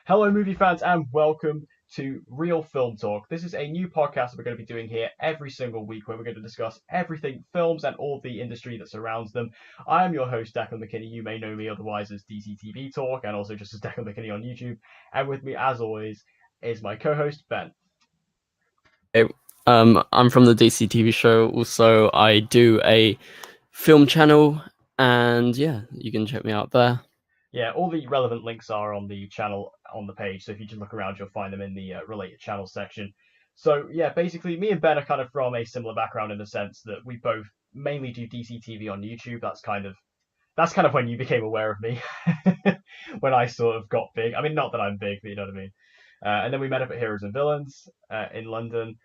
Hello, movie fans, and welcome to Real Film Talk. This is a new podcast that we're going to be doing here every single week where we're going to discuss everything films and all the industry that surrounds them. I am your host, Declan McKinney. You may know me otherwise as DCTV Talk and also just as Declan McKinney on YouTube. And with me, as always, is my co host, Ben. Hey, I'm from the DC TV show. Also, I do a film channel, and yeah, you can check me out there. Yeah, all the relevant links are on the channel on the page. So if you just look around, you'll find them in the related channel section. So yeah, basically, me and Ben are kind of from a similar background in the sense that we both mainly do DC TV on YouTube. That's kind of when you became aware of me, when I sort of got big. I mean, not that I'm big, but you know what I mean. And then we met up at Heroes and Villains in London,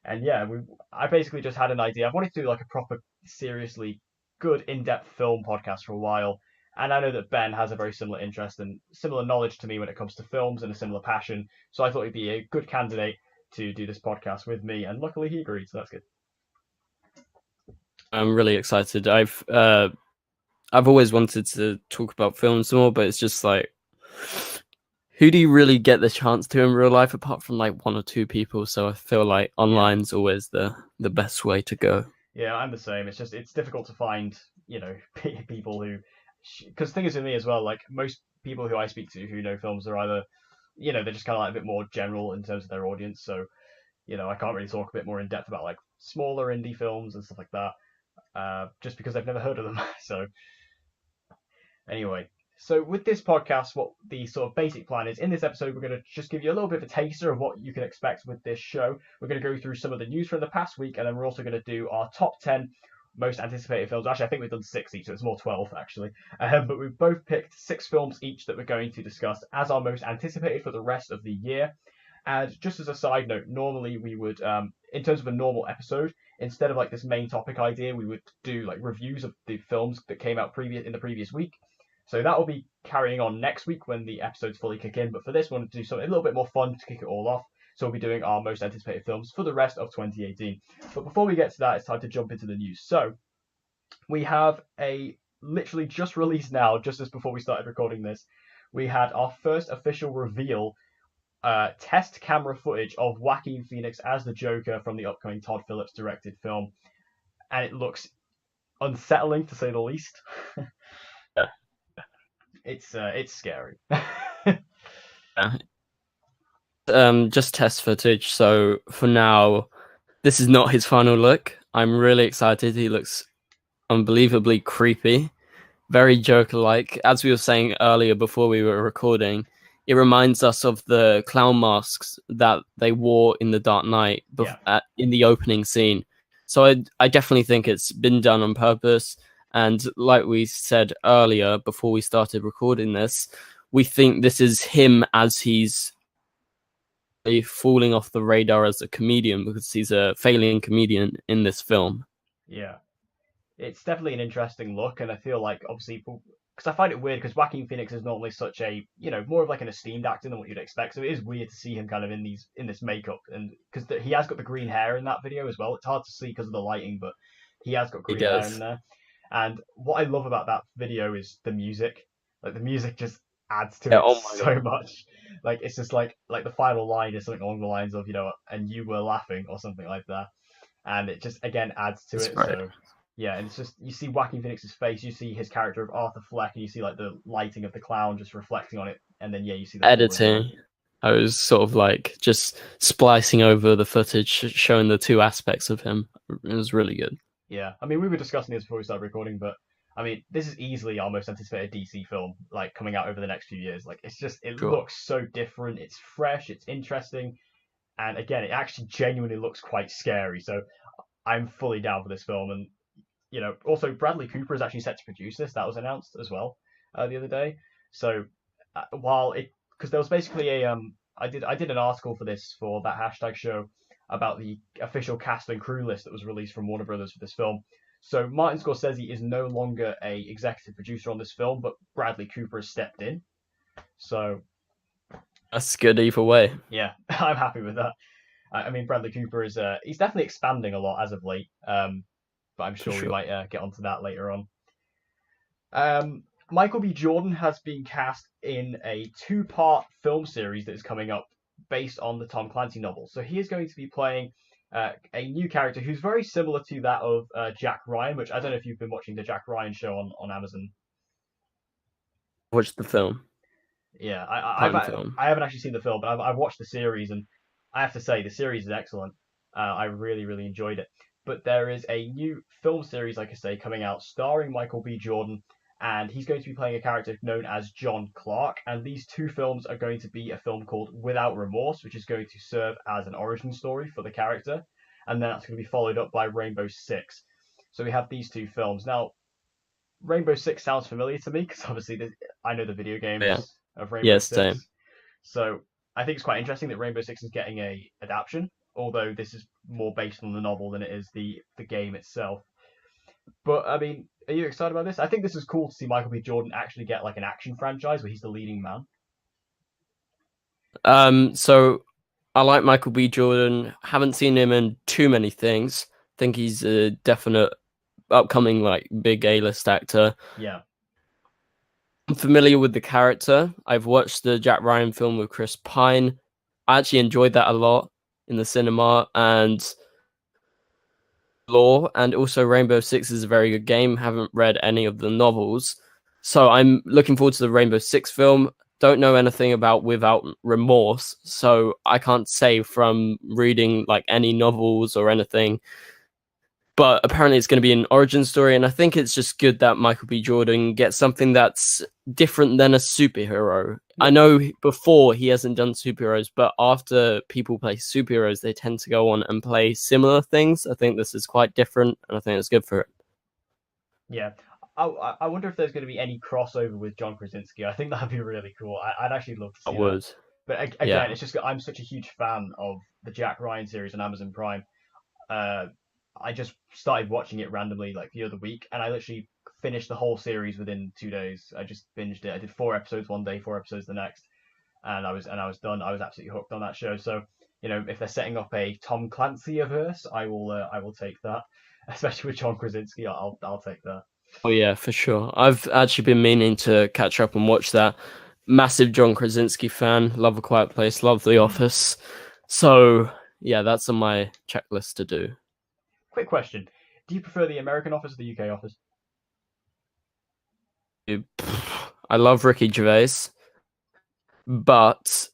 and yeah, I basically just had an idea. I've wanted to do like a proper, seriously good, in-depth film podcast for a while, and I know that Ben has a very similar interest and similar knowledge to me when it comes to films and a similar passion. So I thought he'd be a good candidate to do this podcast with me, and luckily he agreed. So that's good. I'm really excited. I've always wanted to talk about films more, but it's just like, who do you really get the chance to in real life apart from like one or two people? So I feel like online's always the best way to go. Yeah, I'm the same. It's difficult to find people who, because the thing is with me as well. Like most people who I speak to who know films are either they're just kind of like a bit more general in terms of their audience. So I can't really talk a bit more in depth about like smaller indie films and stuff like that, just because I've never heard of them. So anyway, so with this podcast, what the sort of basic plan is in this episode, we're going to just give you a little bit of a taster of what you can expect with this show. We're going to go through some of the news from the past week, and then we're also going to do our top 10 most anticipated films. Actually, I think we've done 6 each, so it's more 12 actually. But we've both picked 6 films each that we're going to discuss as our most anticipated for the rest of the year. And just as a side note, normally we would, in terms of a normal episode, instead of like this main topic idea, we would do like reviews of the films that came out in the previous week. So that will be carrying on next week when the episodes fully kick in. But for this one, to do something a little bit more fun to kick it all off. So we'll be doing our most anticipated films for the rest of 2018. But before we get to that, it's time to jump into the news. So we have a literally just released now, just as before we started recording this, we had our first official reveal, test camera footage of Joaquin Phoenix as the Joker from the upcoming Todd Phillips directed film. And it looks unsettling to say the least. Yeah. It's scary. Yeah. Just test footage. So for now, this is not his final look. I'm really excited. He looks unbelievably creepy, very Joker-like. As we were saying earlier before we were recording, it reminds us of the clown masks that they wore in The Dark Knight in the opening scene. So I definitely think it's been done on purpose. And like we said earlier before we started recording this, we think this is him as he's falling off the radar as a comedian because he's a failing comedian in this film. Yeah, it's definitely an interesting look, and I feel like obviously because I find it weird because Joaquin Phoenix is normally such a more of like an esteemed actor than what you'd expect. So it is weird to see him kind of in this makeup, and because he has got the green hair in that video as well. It's hard to see because of the lighting, but he has got He green hair in does. there. And what I love about that video is the music. Like the music just adds to Yeah, it oh my so god. much. Like it's just like the final line is something along the lines of and you were laughing or something like that, and it just again adds to It's it. right. So yeah, and it's just you see Joaquin Phoenix's face, you see his character of Arthur Fleck, and you see like the lighting of the clown just reflecting on it, and then you see the full result. Editing. I was sort of like just splicing over the footage, showing the two aspects of him. It was really good. Yeah, I mean we were discussing this before we started recording, but I mean this is easily our most anticipated DC film, like coming out over the next few years. Like it Sure. looks so different, it's fresh, it's interesting, and again it actually genuinely looks quite scary. So I'm fully down for this film, and also Bradley Cooper is actually set to produce this. That was announced as well the other day. So while it, because there was basically I did an article for this for that hashtag show about the official cast and crew list that was released from Warner Brothers for this film. So Martin Scorsese is no longer a executive producer on this film, but Bradley Cooper has stepped in. So That's good either way. yeah, I'm happy with that. I mean, Bradley Cooper is he's definitely expanding a lot as of late. But I'm For sure we sure. might get onto that later on. Um, Michael B. Jordan has been cast in a two-part film series that is coming up based on the Tom Clancy novel. So he is going to be playing a new character who's very similar to that of Jack Ryan, which I don't know if you've been watching the Jack Ryan show on Amazon. Watch the film. Yeah, Fun film. I haven't actually seen the film, but I've watched the series, and I have to say the series is excellent. I really really enjoyed it. But there is a new film series, like I say, coming out starring Michael B. Jordan, and he's going to be playing a character known as John Clark. And these two films are going to be a film called Without Remorse, which is going to serve as an origin story for the character, and then that's going to be followed up by Rainbow Six. So we have these two films now. Rainbow Six sounds familiar to me because obviously I know the video Yeah. games of Rainbow Yes, Six. same. So I think it's quite interesting that Rainbow Six is getting a adaptation, although this is more based on the novel than it is the game itself. But I mean, are you excited about this? I think this is cool to see Michael B. Jordan actually get like an action franchise where he's the leading man. So I like Michael B. Jordan. Haven't seen him in too many things. Think he's a definite upcoming like big A-list actor. Yeah. I'm familiar with the character. I've watched the Jack Ryan film with Chris Pine. I actually enjoyed that a lot in the cinema, and lore, and also Rainbow Six is a very good game. Haven't read any of the novels, so I'm looking forward to the Rainbow Six film. Don't know anything about Without Remorse, so I can't say from reading like any novels or anything. But apparently it's going to be an origin story, and I think it's just good that Michael B. Jordan gets something that's different than a superhero. I know before he hasn't done superheroes, but after people play superheroes, they tend to go on and play similar things. I think this is quite different, and I think it's good for it. Yeah. I wonder if there's going to be any crossover with John Krasinski. I think that'd be really cool. I'd actually love to I see that. would. But again, Yeah. it's just I'm such a huge fan of the Jack Ryan series on Amazon Prime. Uh, I just started watching it randomly like the other week, and I literally finished the whole series within 2 days. I just binged it. I did 4 episodes one day, 4 episodes the next, and I was done. I was absolutely hooked on that show. So if they're setting up a Tom Clancy averse, I will take that. Especially with John Krasinski, I'll take that. Oh yeah, for sure. I've actually been meaning to catch up and watch that. Massive John Krasinski fan. Love A Quiet Place. Love The Office. So yeah, that's on my checklist to do. Quick question: do you prefer the American Office or the UK Office? I love Ricky Gervais, but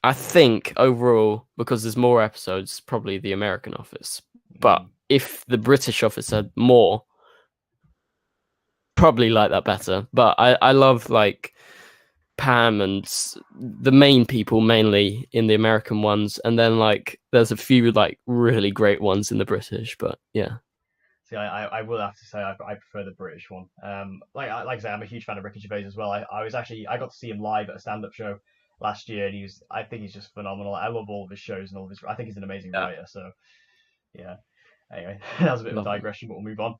I think overall, because there's more episodes, probably the American Office. But if the British Office had more, probably like that better. But I love like Pam and the main people mainly in the American ones, and then like there's a few like really great ones in the British. But yeah. See, I will have to say I prefer the British one. Like I say, I'm a huge fan of Ricky Gervais as well. I got to see him live at a stand-up show last year, and I think he's just phenomenal. I love all of his shows and all of his. I think he's an amazing writer. So yeah. Anyway, that was a bit of a digression, but we'll move on.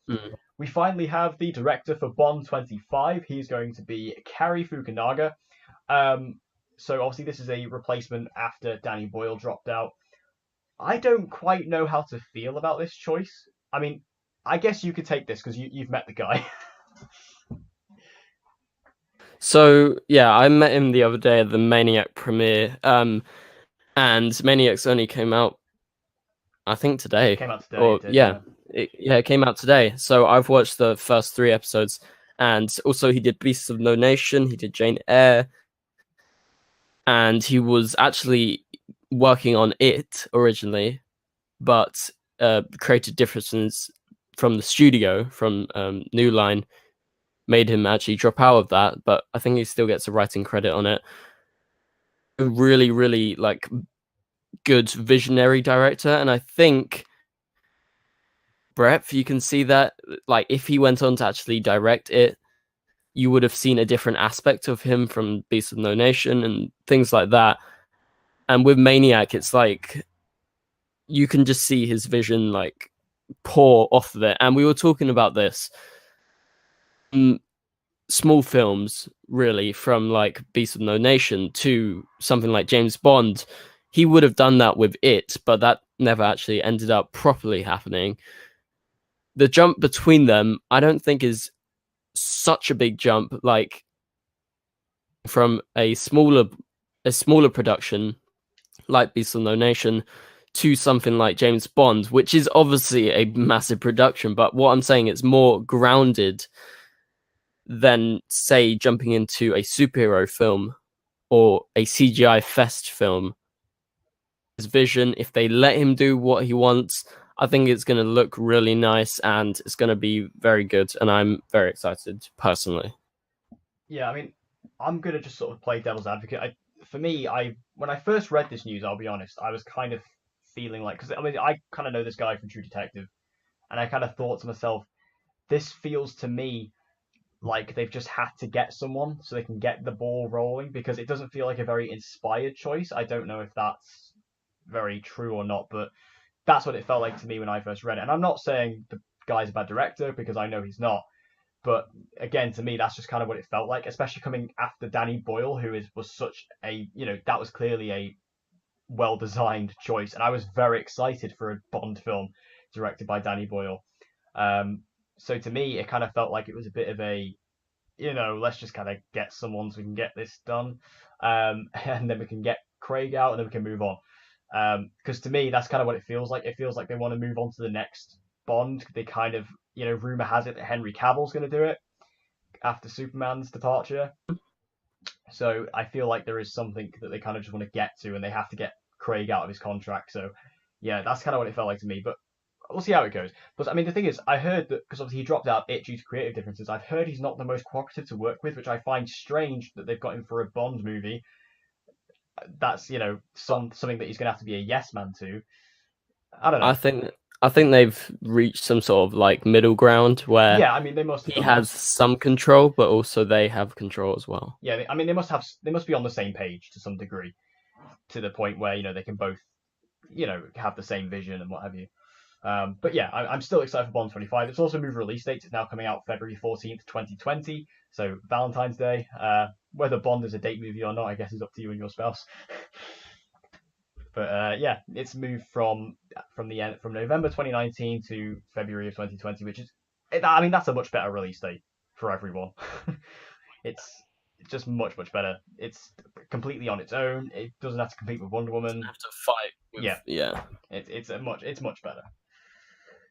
We finally have the director for Bond 25. He's going to be Cary Fukunaga. So obviously this is a replacement after Danny Boyle dropped out. I don't quite know how to feel about this choice. I mean, I guess you could take this because you've met the guy. So yeah, I met him the other day at the Maniac premiere, and Maniac's only came out, I think today. Came out today. Or, it came out today. So I've watched the first 3 episodes, and also he did Beasts of No Nation, he did Jane Eyre, and he was actually working on it originally, but creative differences from the studio, from New Line, made him actually drop out of that. But I think he still gets a writing credit on it. A really, really like good visionary director, and I think breadth, you can see that like if he went on to actually direct it, you would have seen a different aspect of him from Beast of No Nation and things like that. And with Maniac, it's like you can just see his vision like pour off of it. And we were talking about this. Small films, really, from like Beast of No Nation to something like James Bond, he would have done that with it, but that never actually ended up properly happening. the jump between them, I don't think is such a big jump. Like from a smaller production like Beast of No Nation to something like James Bond, which is obviously a massive production. But what I'm saying, it's more grounded than, say, jumping into a superhero film or a CGI fest film. His vision, if they let him do what he wants, I think it's going to look really nice and it's going to be very good. And I'm very excited personally. Yeah, I mean, I'm gonna just sort of play devil's advocate. For me, when I first read this news, I'll be honest, I was kind of feeling like, because I mean, I kind of know this guy from True Detective, and I kind of thought to myself, this feels to me like they've just had to get someone so they can get the ball rolling, because it doesn't feel like a very inspired choice. I don't know if that's very true or not, but that's what it felt like to me when I first read it. And I'm not saying the guy's a bad director, because I know he's not. But again, to me, that's just kind of what it felt like, especially coming after Danny Boyle, was such a, that was clearly a well designed choice. And I was very excited for a Bond film directed by Danny Boyle. So to me, it kind of felt like it was a bit of a, let's just kind of get someone so we can get this done. And then we can get Craig out and then we can move on. Because to me, that's kind of what it feels like. It feels like they want to move on to the next Bond. They kind of, rumor has it that Henry Cavill's going to do it after Superman's departure. So I feel like there is something that they kind of just want to get to, and they have to get Craig out of his contract. So yeah, that's kind of what it felt like to me. But we'll see how it goes. But I mean, the thing is, I heard that because obviously he dropped out it due to creative differences. I've heard he's not the most cooperative to work with, which I find strange that they've got him for a Bond movie. That's something that he's going to have to be a yes man to. I don't know. I think they've reached some sort of like middle ground where Yeah, I mean they must have he has some control, but also they have control as well. Yeah, I mean they must be on the same page to some degree, to the point where they can both have the same vision and what have you. But yeah, I'm still excited for Bond 25. It's also moved release date. It's now coming out February 14th, 2020. So Valentine's Day. Whether Bond is a date movie or not, I guess is up to you and your spouse. But yeah, it's moved from November 2019 to February of 2020, which is, I mean, that's a much better release date for everyone. It's just much better. It's completely on its own. It doesn't have to compete with Wonder Woman. Have to fight. Yeah. It's much better.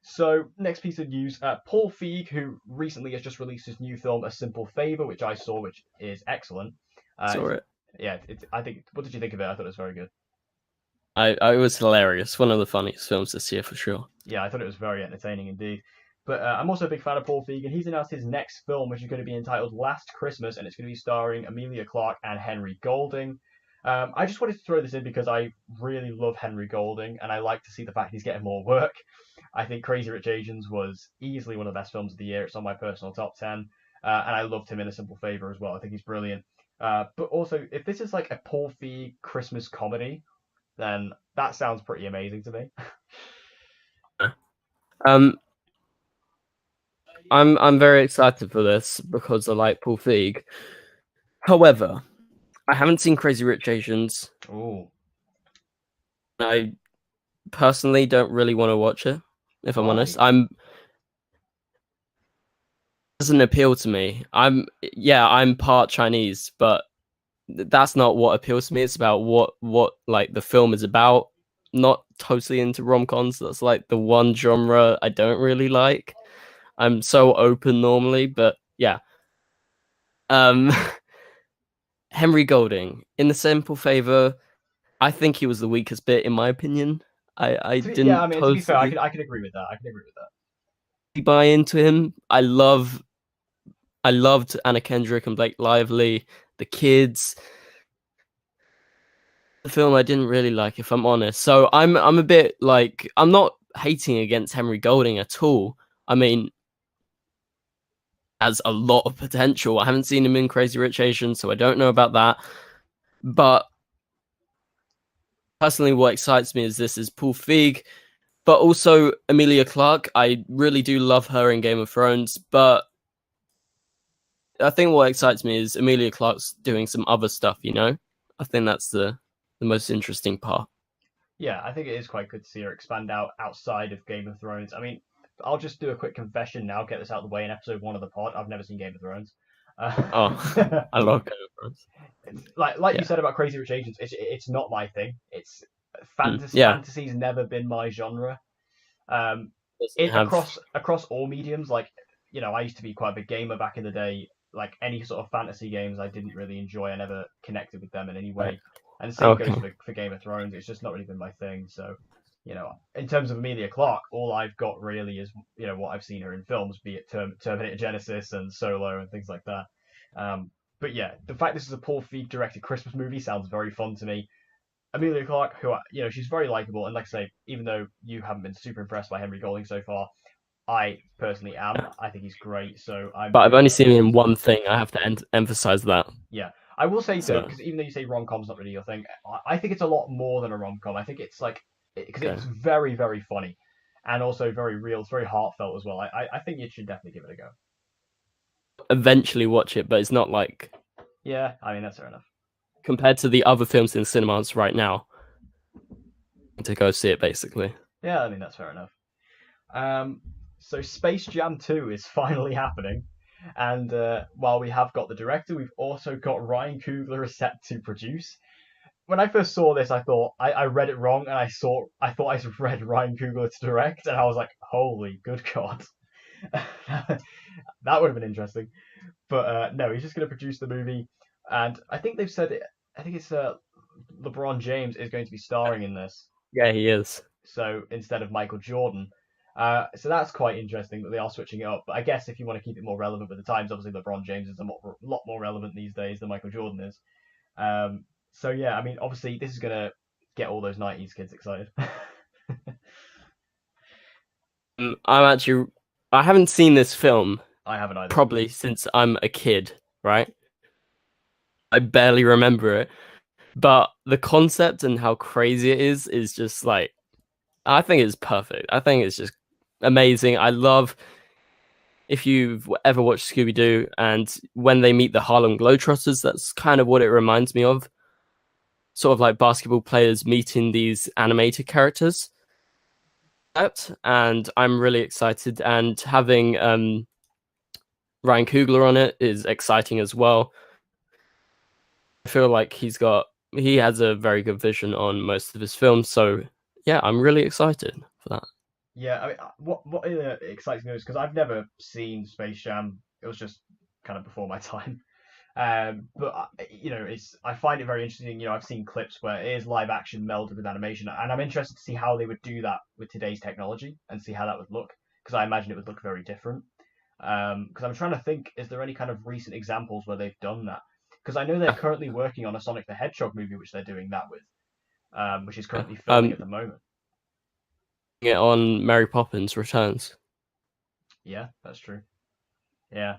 So next piece of news, Paul Feig, who recently has just released his new film A Simple Favor, which I saw, which is excellent. Saw it. Yeah, I think. What did you think of it? I thought it was very good. It was hilarious. One of the funniest films this year for sure. Yeah, I thought it was very entertaining indeed. But I'm also a big fan of Paul Feig, and he's announced his next film, which is going to be entitled Last Christmas, and it's going to be starring Emilia Clarke and Henry Golding. I just wanted to throw this in because I really love Henry Golding, and I like to see the fact he's getting more work. I think Crazy Rich Asians was easily one of the best films of the year. It's on my personal top 10, and I loved him in A Simple Favor as well. I think he's brilliant. But also, if this is like a Paul Feig Christmas comedy, then that sounds pretty amazing to me. I'm very excited for this because I like Paul Feig. However, I haven't seen Crazy Rich Asians. Ooh. I personally don't really want to watch it, if I'm honest. It doesn't appeal to me. I'm part Chinese, but that's not what appeals to me. It's about what like the film is about. Not totally into rom-coms. That's like the one genre I don't really like. I'm so open normally, but yeah. Henry Golding in The Simple Favor, I think he was the weakest bit in my opinion. I didn't. Yeah, I mean, to be fair, I can agree with that. Buy into him. I loved Anna Kendrick and Blake Lively, the kids. The film I didn't really like, if I'm honest. So I'm a bit like, I'm not hating against Henry Golding at all. I mean, has a lot of potential. I haven't seen him in Crazy Rich Asians, so I don't know about that. But personally, what excites me is Paul Feig, but also Emilia Clarke. I really do love her in Game of Thrones, but I think what excites me is Emilia Clarke's doing some other stuff, I think that's the most interesting part. Yeah, I think it is quite good to see her expand outside of Game of Thrones. I mean, I'll just do a quick confession now. Get this out of the way in episode 1 of the pod. I've never seen Game of Thrones. Oh, I love Game of Thrones. It's like you Yeah. said about Crazy Rich Asians. It's not my thing. It's Yeah. fantasy's never been my genre. Um, Doesn't it have. across all mediums. Like I used to be quite a big gamer back in the day. Like any sort of fantasy games, I didn't really enjoy. I never connected with them in any Right. way. And the same goes Okay. for Game of Thrones. It's just not really been my thing. So, in terms of Amelia Clarke, all I've got really is what I've seen her in films, be it Terminator Genesis and Solo and things like that. But yeah, the fact this is a Paul Feig directed Christmas movie sounds very fun to me. Amelia Clarke, who she's very likable, and like I say, even though you haven't been super impressed by Henry Golding so far, I personally am. Yeah. I think he's great, so I'm But I've only really seen looking him forward in to it. one thing. I have to emphasize that. Yeah, I will say though, So because even though you say rom com's not really your thing, I think it's a lot more than a rom com. I think it's like because okay. it's very very funny, and also very real. It's very heartfelt as well. I think you should definitely give it a go. Eventually watch it, but it's not like Yeah, I mean that's fair enough. compared to the other films in cinemas right now to go see it basically. Yeah, I mean that's fair enough. So Space Jam 2 is finally happening, and while we have got the director, we've also got Ryan Coogler set to produce. When I first saw this, I thought I read it wrong, and I thought I read Ryan Coogler to direct, and I was like, holy good god, that would have been interesting. But no, he's just going to produce the movie, and I think they've said it. I think it's LeBron James is going to be starring in this. Yeah, he is. So instead of Michael Jordan. So that's quite interesting that they are switching it up. But I guess if you want to keep it more relevant with the times, obviously LeBron James is a lot more relevant these days than Michael Jordan is. So yeah, I mean, obviously this is gonna get all those '90s kids excited. I haven't seen this film I haven't either. probably since I'm a kid, right? I barely remember it, but the concept and how crazy it is just like I think it's perfect. I think it's just amazing. I love if you've ever watched Scooby Doo and when they meet the Harlem Globetrotters, that's kind of what it reminds me of. Sort of like basketball players meeting these animated characters. And I'm really excited. And having Ryan Coogler on it is exciting as well. I feel like he has a very good vision on most of his films. So yeah, I'm really excited for that. Yeah, I mean, what excites me is because I've never seen Space Jam. It was just kind of before my time. But I find it very interesting. I've seen clips where it is live action melded with animation, and I'm interested to see how they would do that with today's technology and see how that would look. Because I imagine it would look very different. Because I'm trying to think, is there any kind of recent examples where they've done that? Because I know they're currently working on a Sonic the Hedgehog movie, which they're doing that with, which is currently filming at the moment. It on Mary Poppins Returns, Yeah, that's true. Yeah.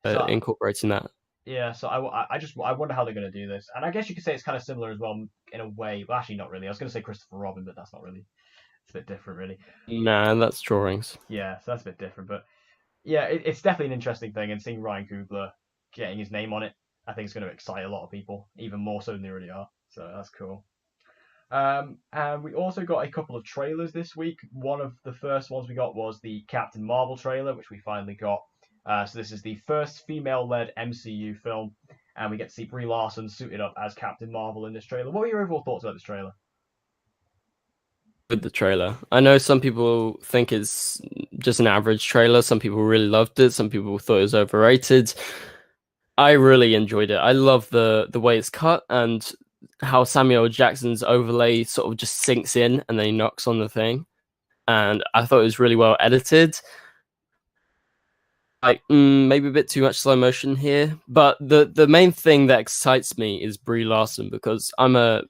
So incorporating that. yeah, so I wonder how they're going to do this, and I guess you could say it's kind of similar as well in a way. Well, actually, not really. I was going to say Christopher Robin, but that's not really. It's a bit different, really. Nah, that's drawings. Yeah, so that's a bit different, but yeah, it's definitely an interesting thing, and seeing Ryan Coogler getting his name on it, I think it's going to excite a lot of people, even more so than they already are. So that's cool. And we also got a couple of trailers this week. One of the first ones we got was the Captain Marvel trailer, which we finally got. So this is the first female-led MCU film, and we get to see Brie Larson suited up as Captain Marvel in this trailer. What were your overall thoughts about this trailer? With the trailer, I know some people think it's just an average trailer. Some people really loved it. Some people thought it was overrated. I really enjoyed it. I love the way it's cut and how Samuel Jackson's overlay sort of just sinks in and then he knocks on the thing. And I thought it was really well edited. Like maybe a bit too much slow motion here, but the main thing that excites me is Brie Larson because I'm a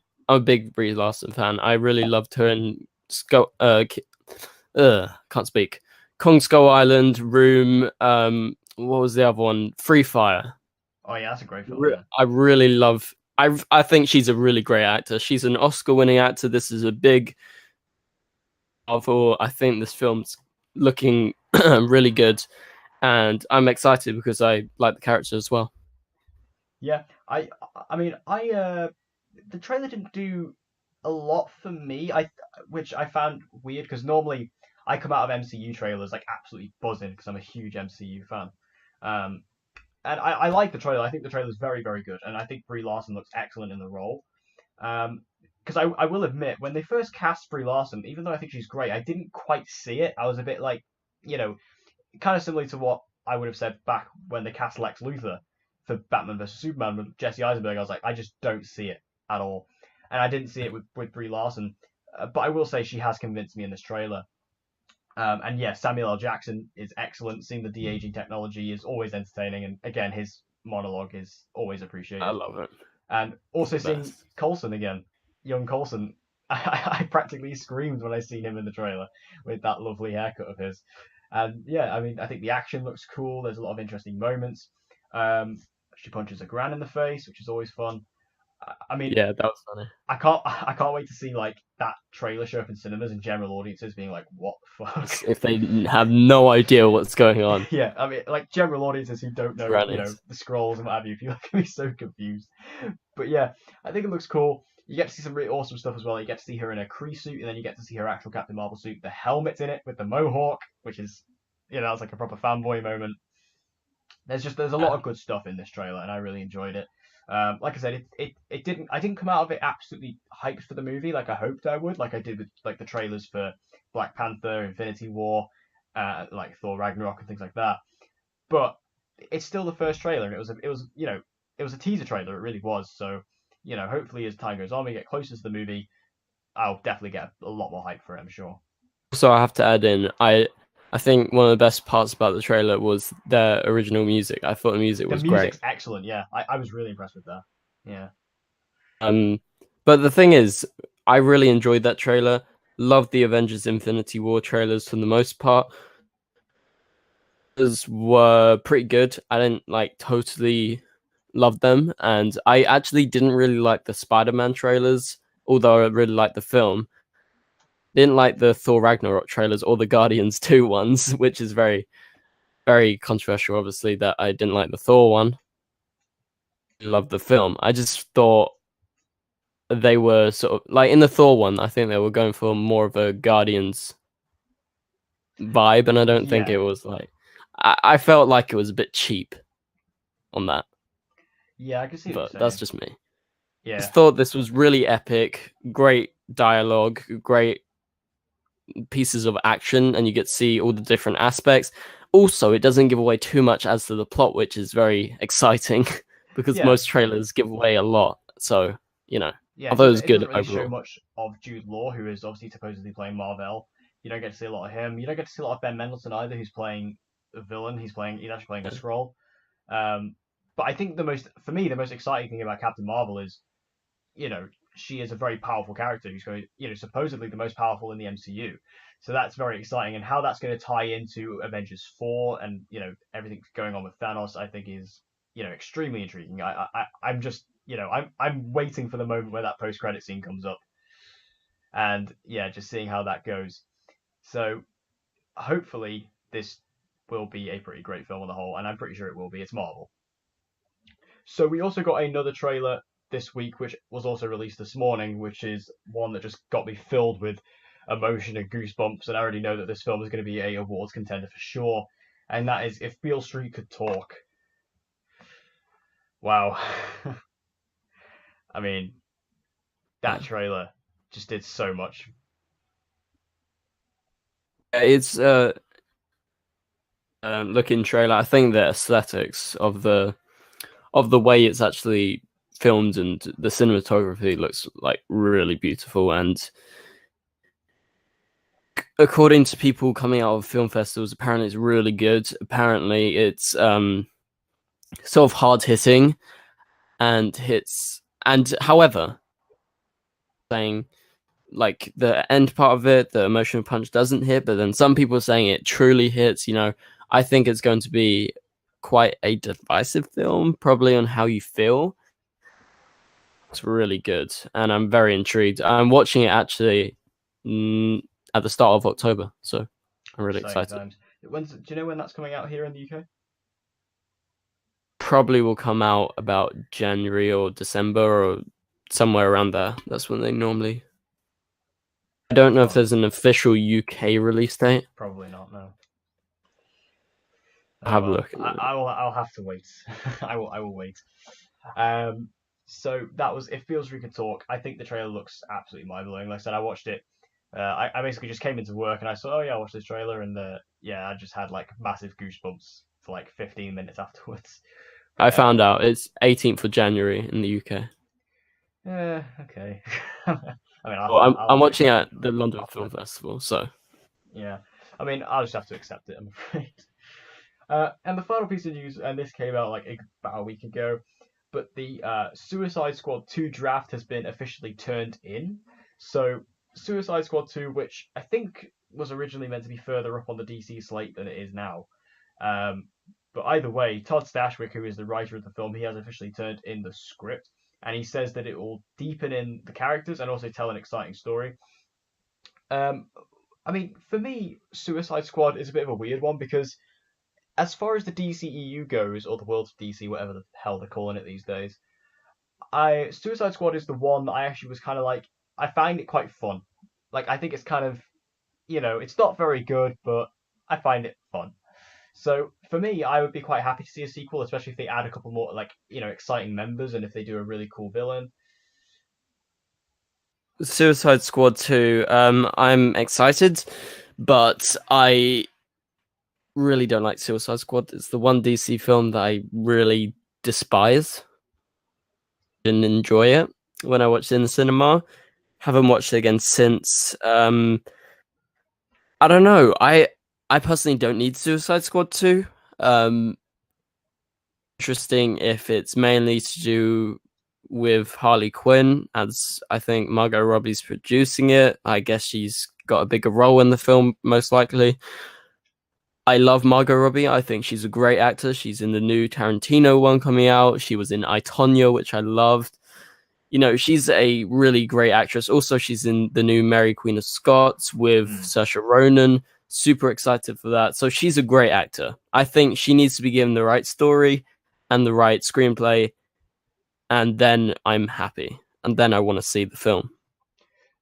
big Brie Larson fan. I really loved her in can't speak. Kong Skull Island, Room. What was the other one? Free Fire. Oh yeah, that's a great film. Yeah. I really love. I think she's a really great actor. She's an Oscar-winning actor. This is a big. I think this film's looking really good. And I'm excited because I like the character as well. Yeah, I mean, the trailer didn't do a lot for me. Which I found weird because normally I come out of MCU trailers like absolutely buzzing because I'm a huge MCU fan. Um, and I like the trailer. I think the trailer is very, very good, and I think Brie Larson looks excellent in the role. Um, because I will admit, when they first cast Brie Larson, even though I think she's great, I didn't quite see it. I was a bit like, you know, kind of similar to what I would have said back when they cast Lex Luthor for Batman vs Superman with Jesse Eisenberg. I was like, I just don't see it at all, and I didn't see it with Brie Larson. But I will say she has convinced me in this trailer. And yeah, Samuel L. Jackson is excellent. Seeing the de aging technology is always entertaining, and again, his monologue is always I appreciated. love it. And He's also the seeing best. Coulson again, young Coulson, I practically screamed when I seen him in the trailer with that lovely haircut of his. And yeah, I mean, I think the action looks cool. There's a lot of interesting moments. She punches a gran in the face, which is always fun. I mean, Yeah, that was funny. I can't wait to see like that trailer show up in cinemas and general audiences being like, what the fuck? If they have no idea what's going on, Yeah, I mean, like general audiences who don't know, grannies. the scrolls and what have you, people are gonna be so confused. But yeah, I think it looks cool. You get to see some really awesome stuff as well. You get to see her in a Kree suit, and then you get to see her actual Captain Marvel suit. The helmet's in it with the mohawk, which is, that's like a proper fanboy moment. There's a lot Yeah. of good stuff in this trailer, and I really enjoyed it. Like I said, it didn't I didn't come out of it absolutely hyped for the movie like I hoped I would, like I did with like the trailers for Black Panther, Infinity War, like Thor Ragnarok and things like that. But it's still the first trailer, and it was a teaser trailer. It really was. So hopefully as time goes on, we get closer to the movie. I'll definitely get a lot more hype for it. I'm sure. So I have to add in, I think one of the best parts about the trailer was their original music. I thought the music The was great. music's excellent. Yeah, I was really impressed with that. Yeah. Um, but the thing is, I really enjoyed that trailer. Loved the Avengers Infinity War trailers for the most part. Those were pretty good. I didn't like totally love them, and I actually didn't really like the Spider-Man trailers, although I really liked the film. Didn't like the Thor Ragnarok trailers or the Guardians 2 ones, which is very, very controversial, obviously, that I didn't like the Thor one. Love the film. I just thought they were sort of like in the Thor one, I think they were going for more of a Guardians vibe, and I don't think Yeah. it was like I felt like it was a bit cheap on that, Yeah, I can see what you're but that's saying. just me. Yeah. Just thought this was really epic, great dialogue, great pieces of action, and you get to see all the different aspects. Also, it doesn't give away too much as to the plot, which is very exciting because Yeah. most trailers give away a lot. So, Yeah, I it thought it doesn't was it doesn't good really show overall. much of Jude Law, who is obviously supposedly playing Marvel. You don't get to see a lot of him. You don't get to see a lot of Ben Mendelsohn either, who's playing a villain. He's actually playing a Yeah. Skrull. But I think the most exciting thing about Captain Marvel is, you know, she is a very powerful character who's going, supposedly the most powerful in the MCU. So that's very exciting, and how that's going to tie into Avengers 4 and everything going on with Thanos, I think is extremely intriguing. I'm just I'm waiting for the moment where that post credit scene comes up, and yeah, just seeing how that goes. So hopefully this will be a pretty great film on the whole, and I'm pretty sure it will be. It's Marvel. So we also got another trailer this week, which was also released this morning, which is one that just got me filled with emotion and goosebumps. And I already know that this film is going to be a awards contender for sure. And that is If Beale Street Could Talk. Wow. I mean, that Yeah. trailer just did so much. It's looking trailer. I think the aesthetics of the way it's actually filmed and the cinematography looks like really beautiful. And according to people coming out of film festivals, apparently it's really good. Apparently it's sort of hard hitting and hits. And however, saying like the end part of it, the emotional punch doesn't hit, but then some people are saying it truly hits. I think it's going to be quite a divisive film, probably on how you feel. It's really good, and I'm very intrigued. I'm watching it actually at the start of October, so I'm really Exciting excited. times. Do you know when that's coming out here in the UK? Probably will come out about January or December or somewhere around there. That's when they normally. I don't know if there's an official UK release date. Probably not. No. I'll have a Well, look. I'll have to wait. I will wait. So that was It Feels We Could Talk. I think the trailer looks absolutely mind blowing. Like I said, I watched it. I basically just came into work and I saw, oh yeah, I watched this trailer, and yeah, I just had like massive goosebumps for like 15 minutes afterwards. I found out it's 18th of January in the UK. Yeah, okay. I mean, Well, I'll I'm have to watching accept at it. the London Film Festival, so Yeah, I mean, I'll just have to accept it, I'm afraid. And the final piece of news, and this came out like about a week ago, but the Suicide Squad 2 draft has been officially turned in. So Suicide Squad 2, which I think was originally meant to be further up on the DC slate than it is now. But either way, Todd Stashwick, who is the writer of the film, he has officially turned in the script, and he says that it will deepen in the characters and also tell an exciting story. Um, I mean, for me, Suicide Squad is a bit of a weird one because as far as the DCEU goes, or the world of DC, whatever the hell they're calling it these days, Suicide Squad is the one that I actually was kind of like, I find it quite fun. Like, I think it's kind of, it's not very good, but I find it fun. So for me, I would be quite happy to see a sequel, especially if they add a couple more like exciting members and if they do a really cool villain. Suicide Squad 2, I'm excited, but I really don't like Suicide Squad. It's the one DC film that I really despise. Didn't enjoy it when I watched it in the cinema. Haven't watched it again since. I don't know. I personally don't need Suicide Squad 2. Interesting if it's mainly to do with Harley Quinn, as I think Margot Robbie's producing it. I guess she's got a bigger role in the film, most likely. I love Margot Robbie. I think she's a great actor. She's in the new Tarantino one coming out. She was in I, Tonya, which I loved. She's a really great actress. Also, she's in the new Mary Queen of Scots with Saoirse Ronan. Super excited for that. So she's a great actor. I think she needs to be given the right story and the right screenplay, and then I'm happy. And then I want to see the film.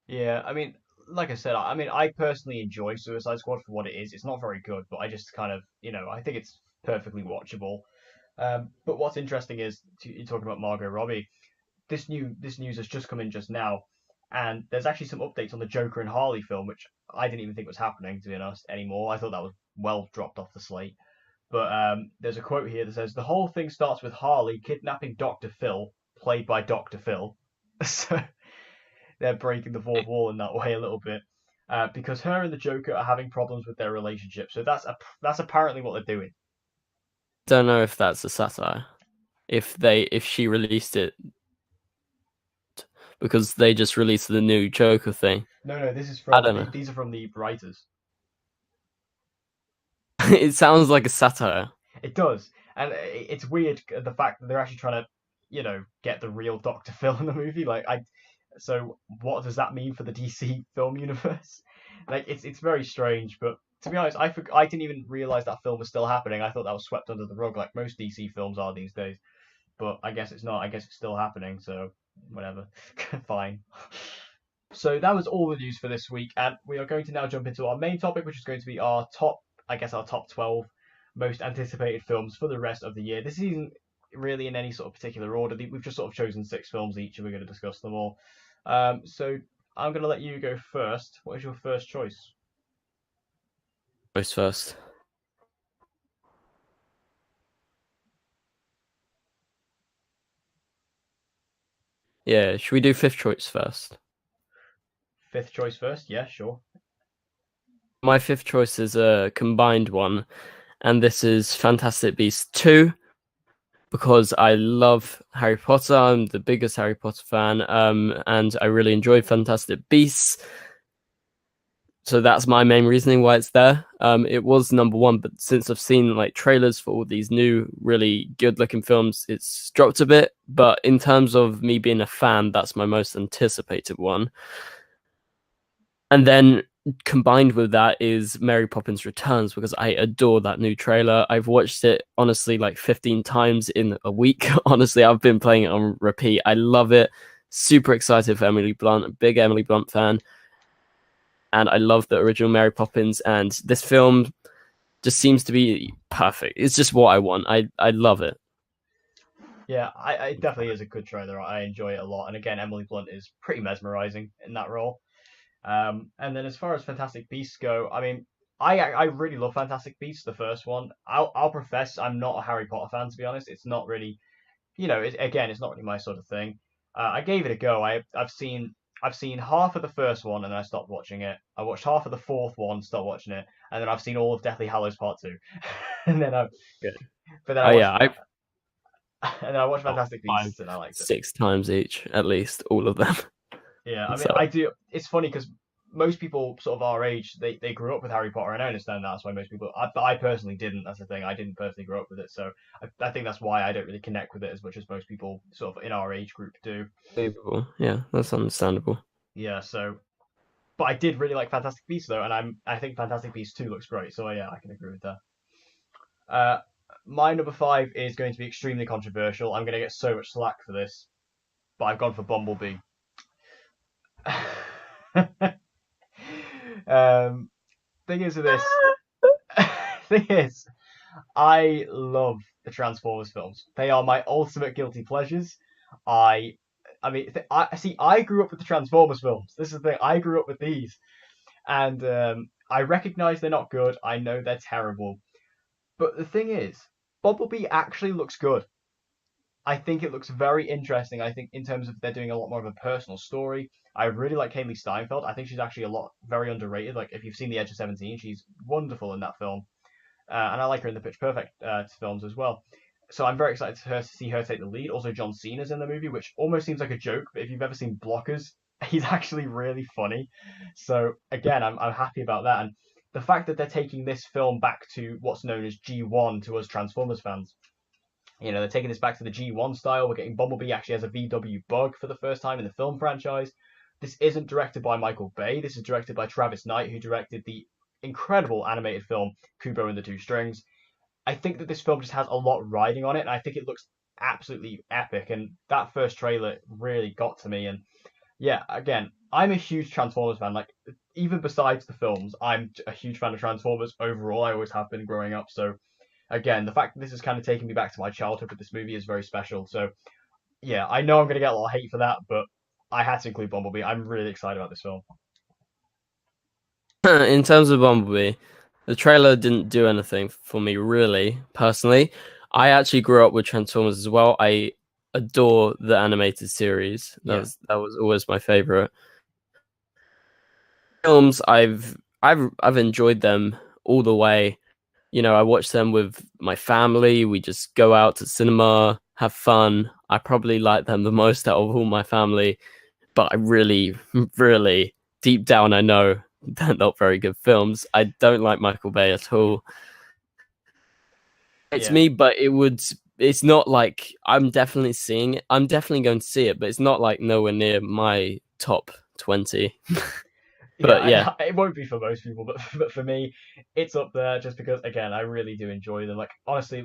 Yeah, I mean, like I said, I personally enjoy Suicide Squad for what it is. It's not very good, but I just kind of, I think it's perfectly watchable. But what's interesting is you're talking about Margot Robbie. This news has just come in just now, and there's actually some updates on the Joker and Harley film, which I didn't even think was happening, to be honest, anymore. I thought that was well dropped off the slate. But there's a quote here that says the whole thing starts with Harley kidnapping Dr. Phil, played by Dr. Phil. So they're breaking the fourth wall in that way a little bit. Because her and the Joker are having problems with their relationship. So that's apparently what they're doing. Don't know if that's a satire. If she released it because they just released the new Joker thing. No, this is from these are from the writers. It sounds like a satire. It does, and it's weird the fact that they're actually trying to, get the real Dr. Phil in the movie. So what does that mean for the DC film universe? Like, it's very strange. But to be honest, I didn't even realize that film was still happening. I thought that was swept under the rug, like most DC films are these days. But I guess it's not. I guess it's still happening. So whatever, fine. So that was all the news for this week, and we are going to now jump into our main topic, which is going to be our top 12 most anticipated films for the rest of the year. This isn't really in any sort of particular order. We've just sort of chosen 6 films each, and we're going to discuss them all. So I'm going to let you go first. What is your first choice? Choice first. Yeah, should we do 5th choice first? 5th choice first? Yeah, sure. My 5th choice is a combined one, and this is Fantastic Beasts 2, because I love Harry Potter. I'm the biggest Harry Potter fan, and I really enjoyed Fantastic Beasts. So that's my main reasoning why it's there. It was number 1, but since I've seen like trailers for all these new, really good-looking films, it's dropped a bit. But in terms of me being a fan, that's my most anticipated one. And then combined with that is Mary Poppins Returns, because I adore that new trailer. I've watched it, honestly, like 15 times in a week. Honestly, I've been playing it on repeat. I love it. Super excited for Emily Blunt, a big Emily Blunt fan. and I love the original Mary Poppins, and this film just seems to be perfect. It's just what I want. I love it. Yeah, it definitely is a good trailer. I enjoy it a lot. And again, Emily Blunt is pretty mesmerizing in that role. And then as far as Fantastic Beasts go, I mean, I really love Fantastic Beasts, the first one. I'll profess I'm not a Harry Potter fan, to be honest. It's not really, again, it's not really my sort of thing. I gave it a go. I've seen half of the first one and then I stopped watching it. I watched half of the fourth one, stopped watching it, and then I've seen all of Deathly Hallows Part Two, and then I, Good. but then I Oh watched, yeah, I've and then I watched got Fantastic five, Beasts and I liked it. 6 times each, at least all of them. Yeah, I mean, So I do. It's funny because most people sort of our age, they grew up with Harry Potter, and I understand that's why most people. But I personally didn't. That's the thing. I didn't personally grow up with it, so I think that's why I don't really connect with it as much as most people sort of in our age group do. believable. Yeah, that's understandable. Yeah, so. But I did really like Fantastic Beasts though, and I think Fantastic Beasts 2 looks great. So yeah, I can agree with that. Uh, my number five is going to be extremely controversial. I'm going to get so much slack for this, but I've gone for Bumblebee. Thing is with this, thing is, I love the Transformers films. They are my ultimate guilty pleasures. I, I mean, I see. I grew up with the Transformers films. This is the thing. I grew up with these, and I recognize they're not good. I know they're terrible. But the thing is, Bumblebee actually looks good. I think it looks very interesting. I think in terms of they're doing a lot more of a personal story. I really like Haley Steinfeld. I think she's actually a lot very underrated. Like if you've seen The Edge of 17, she's wonderful in that film, and I like her in the Pitch Perfect films as well. So I'm very excited to see her take the lead. Also, John Cena's in the movie, which almost seems like a joke, but if you've ever seen Blockers, he's actually really funny. So again, I'm happy about that, and the fact that they're taking this film back to what's known as G1 to us Transformers fans. They're taking this back to the G1 style. We're getting Bumblebee actually as a VW bug for the first time in the film franchise. This isn't directed by Michael Bay. This is directed by Travis Knight, who directed the incredible animated film Kubo and the Two Strings. I think that this film just has a lot riding on it, and I think it looks absolutely epic. And that first trailer really got to me. And yeah, again, I'm a huge Transformers fan. Like, even besides the films, I'm a huge fan of Transformers overall. I always have been growing up. So again, the fact that this is kind of taking me back to my childhood with this movie is very special. So yeah, I know I'm going to get a lot of hate for that, but I had to include Bumblebee. I'm really excited about this film. In terms of Bumblebee, the trailer didn't do anything for me really, personally. I actually grew up with Transformers as well. I adore the animated series. That was always my favorite. Films I've enjoyed them all the way. I watch them with my family. We just go out to cinema, have fun. I probably like them the most out of all my family, but I really, really deep down, I know they're not very good films. I don't like Michael Bay at all. It's Yeah. me, but it's not like I'm definitely seeing it. I'm definitely going to see it, but it's not like nowhere near my top 20. But yeah, It won't be for most people, but for me, it's up there just because again, I really do enjoy them. Like honestly, I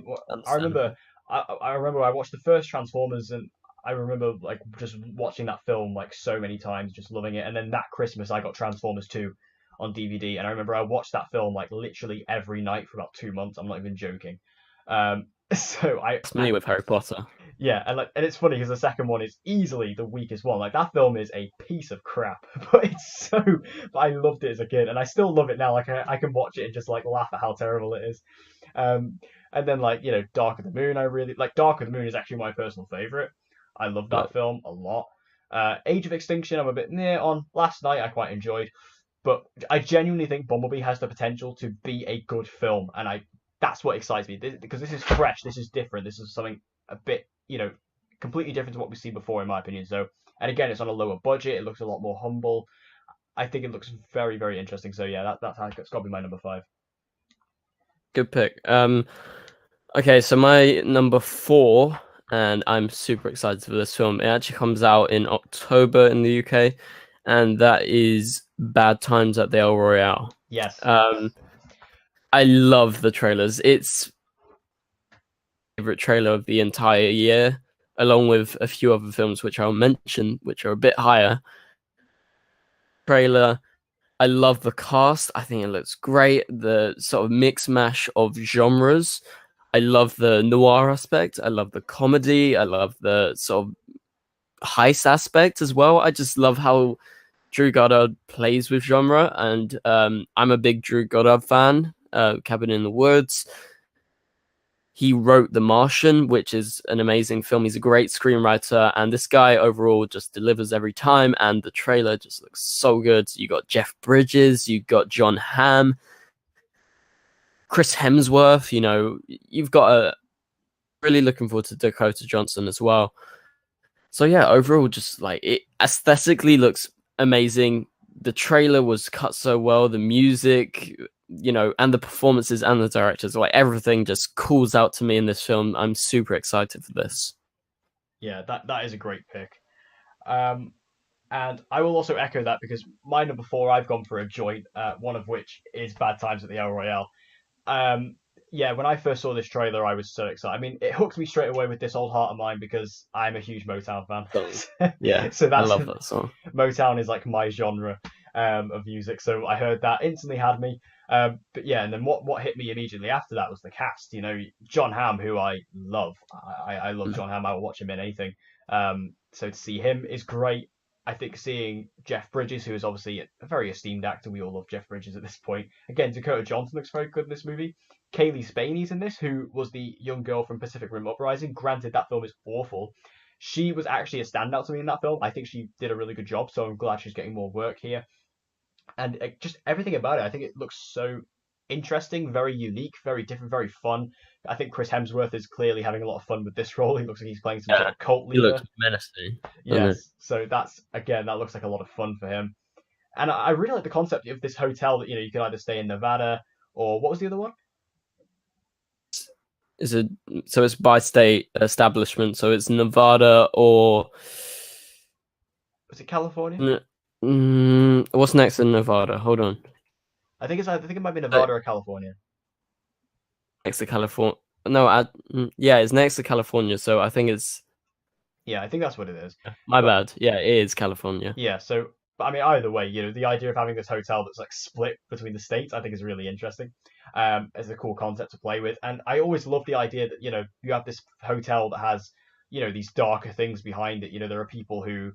remember, understandable. I remember I watched the first Transformers, and I remember like just watching that film like so many times, just loving it. And then that Christmas, I got Transformers 2 on DVD, and I remember I watched that film like literally every night for about 2 months. I'm not even joking. So That's me with Harry Potter. yeah, and it's funny because the second one is easily the weakest one. Like that film is a piece of crap, but but I loved it as a kid, and I still love it now. Like I can watch it and just like laugh at how terrible it is. And then like Dark of the Moon, I really like. Dark of the Moon is actually my personal favorite. I love that But film a lot. Age of Extinction, I'm a bit near on. Last Night, I quite enjoyed, but I genuinely think Bumblebee has the potential to be a good film, and that's what excites me because this is fresh, this is different, this is something a bit completely different to what we've seen before, in my opinion. So, and again, it's on a lower budget. It looks a lot more humble. I think it looks very, very interesting. So yeah, that's how it's got to be my number five. good pick. Okay, so my number 4, and I'm super excited for this film. It actually comes out in October in the UK, and that is Bad Times at the El Royale. Yes. I love the trailers. It's my favorite trailer of the entire year, along with a few other films which I'll mention, which are a bit higher. Trailer I love the cast. I think it looks great. The sort of mix mash of genres. I love the noir aspect. I love the comedy. I love the sort of heist aspect as well. I just love how Drew Goddard plays with genre, and I'm a big Drew Goddard fan. Cabin in the Woods. He wrote The Martian, which is an amazing film. He's a great screenwriter, and this guy overall just delivers every time. And the trailer just looks so good. You got Jeff Bridges, you got John Hamm, Chris Hemsworth. You know, you've got a really looking forward to Dakota Johnson as well. So yeah, overall, just like it aesthetically looks amazing. The trailer was cut so well. The music, you know, and the performances and the directors, like everything just calls out to me in this film. I'm super excited for this. Yeah, that is a great pick. Um, and I will also echo that because my number four, I've gone for a joint, one of which is Bad Times at the El Royale. Um, yeah, when I first saw this trailer, I was so excited. I mean, it hooked me straight away with This Old Heart of Mine because I'm a huge Motown Song. fan. Yeah, So I that's love that song. Motown is like my genre of music. So I heard that instantly had me. But yeah, and then what hit me immediately after that was the cast. You know, John Hamm, who I love. I love John Hamm. I will watch him in anything. So to see him is great. I think seeing Jeff Bridges, who is obviously a very esteemed actor, we all love Jeff Bridges at this point. Again, Dakota Johnson looks very good in this movie. Kaylee Spaney's in this, who was the young girl from Pacific Rim Uprising. Granted, that film is awful. She was actually a standout to me in that film. I think she did a really good job, so I'm glad she's getting more work here. And just everything about it, I think it looks so interesting, very unique, very different, very fun. I think Chris Hemsworth is clearly having a lot of fun with this role. He looks like he's playing some sort Yeah, of cult he looks leader. menacing, doesn't it? Yes, so that's again, that looks like a lot of fun for him. And I really like the concept of this hotel that you can either stay in Nevada or what was the other one? Is it so? It's by state establishment, so it's Nevada or Was it California? what's next in Nevada? Hold on, I think it might be Uh, Nevada or California. next to California. No, yeah, it's next to California, so I think it's Yeah, I think that's what it is. my But bad. Yeah, it is California. yeah, so but I mean either way, the idea of having this hotel that's like split between the states, I think is really interesting. As a cool concept to play with. And I always love the idea that, you have this hotel that has, these darker things behind it. There are people who,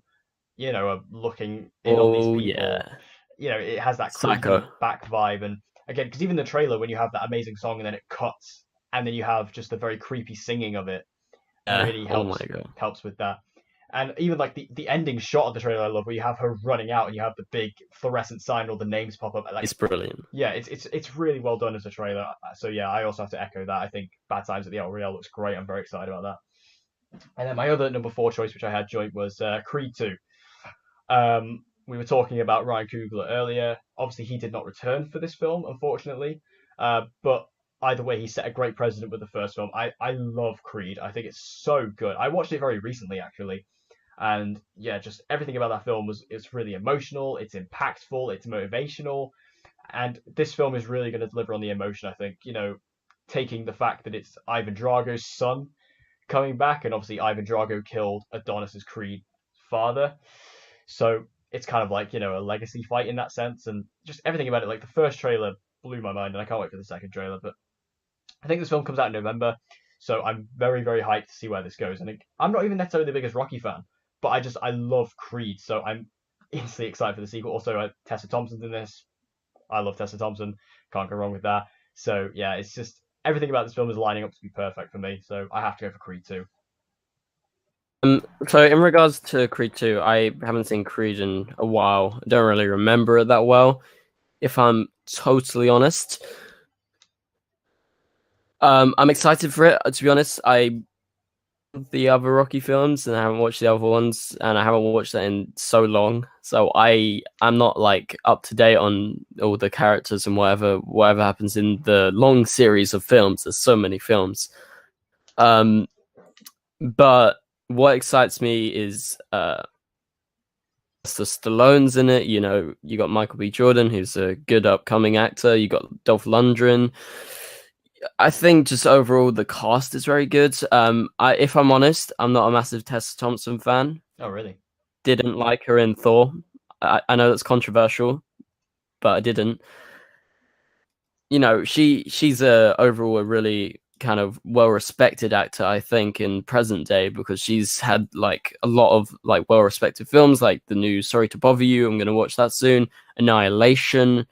are looking in on these Oh people. yeah, It has that Psycho. creepy back vibe. And again, because even the trailer, when you have that amazing song and then it cuts, and then you have just the very creepy singing of it, Yeah. really Oh my helps god, helps with that. And even like the ending shot of the trailer, I love where you have her running out and you have the big fluorescent sign, all the names pop up. Like, it's brilliant. yeah, it's really well done as a trailer. So yeah, I also have to echo that. I think Bad Times at the El Real looks great. I'm very excited about that. And then my other number four choice, which I had joint, was Creed 2. We were talking about Ryan Coogler earlier. Obviously, he did not return for this film, unfortunately. But either way, he set a great precedent with the first film. I love Creed. I think it's so good. I watched it very recently, actually. And yeah, just everything about that film it's really emotional, it's impactful, it's motivational, and this film is really going to deliver on the emotion. I think taking the fact that it's Ivan Drago's son coming back, and obviously Ivan Drago killed Adonis's Creed father, so it's kind of like a legacy fight in that sense, and just everything about it. Like the first trailer blew my mind, and I can't wait for the second trailer. But I think this film comes out in November, so I'm very, very hyped to see where this goes. And I'm not even necessarily the biggest Rocky fan, but I love Creed, so I'm instantly excited for the sequel. Also, Tessa Thompson's in this. I love Tessa Thompson. Can't go wrong with that. So yeah, it's just everything about this film is lining up to be perfect for me. So I have to go for Creed 2. So in regards to Creed 2, I haven't seen Creed in a while. I don't really remember it that well, if I'm totally honest. I'm excited for it. To be honest, I the other Rocky films and I haven't watched the other ones, and I haven't watched that in so long. So I'm not like up to date on all the characters and whatever happens in the long series of films. There's so many films. But what excites me is the Stallone's in it. You got Michael B. Jordan, who's a good upcoming actor. You got Dolph Lundgren. I think just overall the cast is very good. If I'm honest, I'm not a massive Tessa Thompson fan. Oh really? Didn't like her in Thor. I know that's controversial. but I didn't. You know, she's overall a really kind of well-respected actor, I think, in present day, because she's had like a lot of like well-respected films, like the new Sorry to Bother You. I'm gonna watch that soon. Annihilation.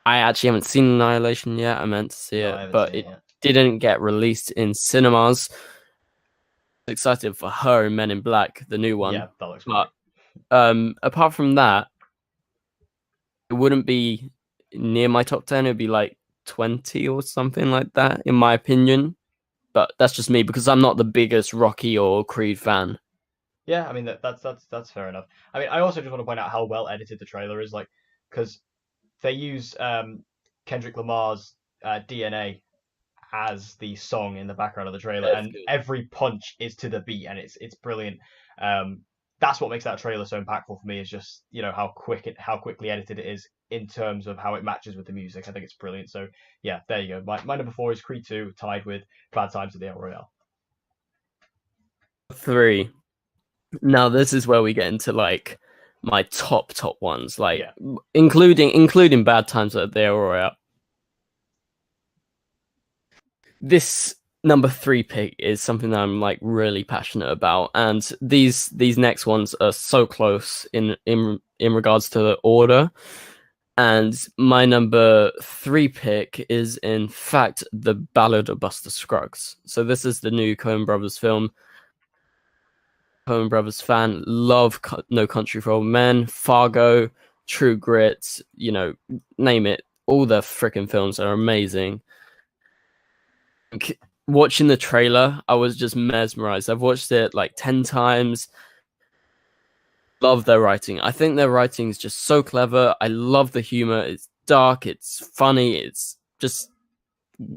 I actually haven't seen Annihilation yet. I meant to see No, it, I haven't but seen it it yet. didn't get released in cinemas. Excited for her in Men in Black, the new one. Yeah, that looks great. But apart from that, it wouldn't be near my top 10. It'd be like 20 or something like that, in my opinion. But that's just me, because I'm not the biggest Rocky or Creed fan. Yeah, I mean that's fair enough. I mean, I also just want to point out how well edited the trailer is, like, because they use Kendrick Lamar's DNA as the song in the background of the trailer, That's and good. every punch is to the beat, and it's brilliant. Um, that's what makes that trailer so impactful for me, is just, you know, how quickly edited it is in terms of how it matches with the music. I think it's brilliant. So yeah, there you go. My number 4 is Creed 2, tied with Bad Times at the El Royale. 3. Now this is where we get into like my top ones, like Yeah, including Bad Times at the El Royale. This number 3 pick is something that I'm like really passionate about, and these next ones are so close in regards to the order. And my number 3 pick is, in fact, The Ballad of Buster Scruggs. So this is the new Coen Brothers film. Coen Brothers fan, love No Country for Old Men, Fargo, True Grit, you know, name it. All the freaking films are amazing. Watching the trailer, I was just mesmerized. I've watched it like 10 times. Love their writing. I think their writing is just so clever. I love the humor. It's dark, it's funny, it's just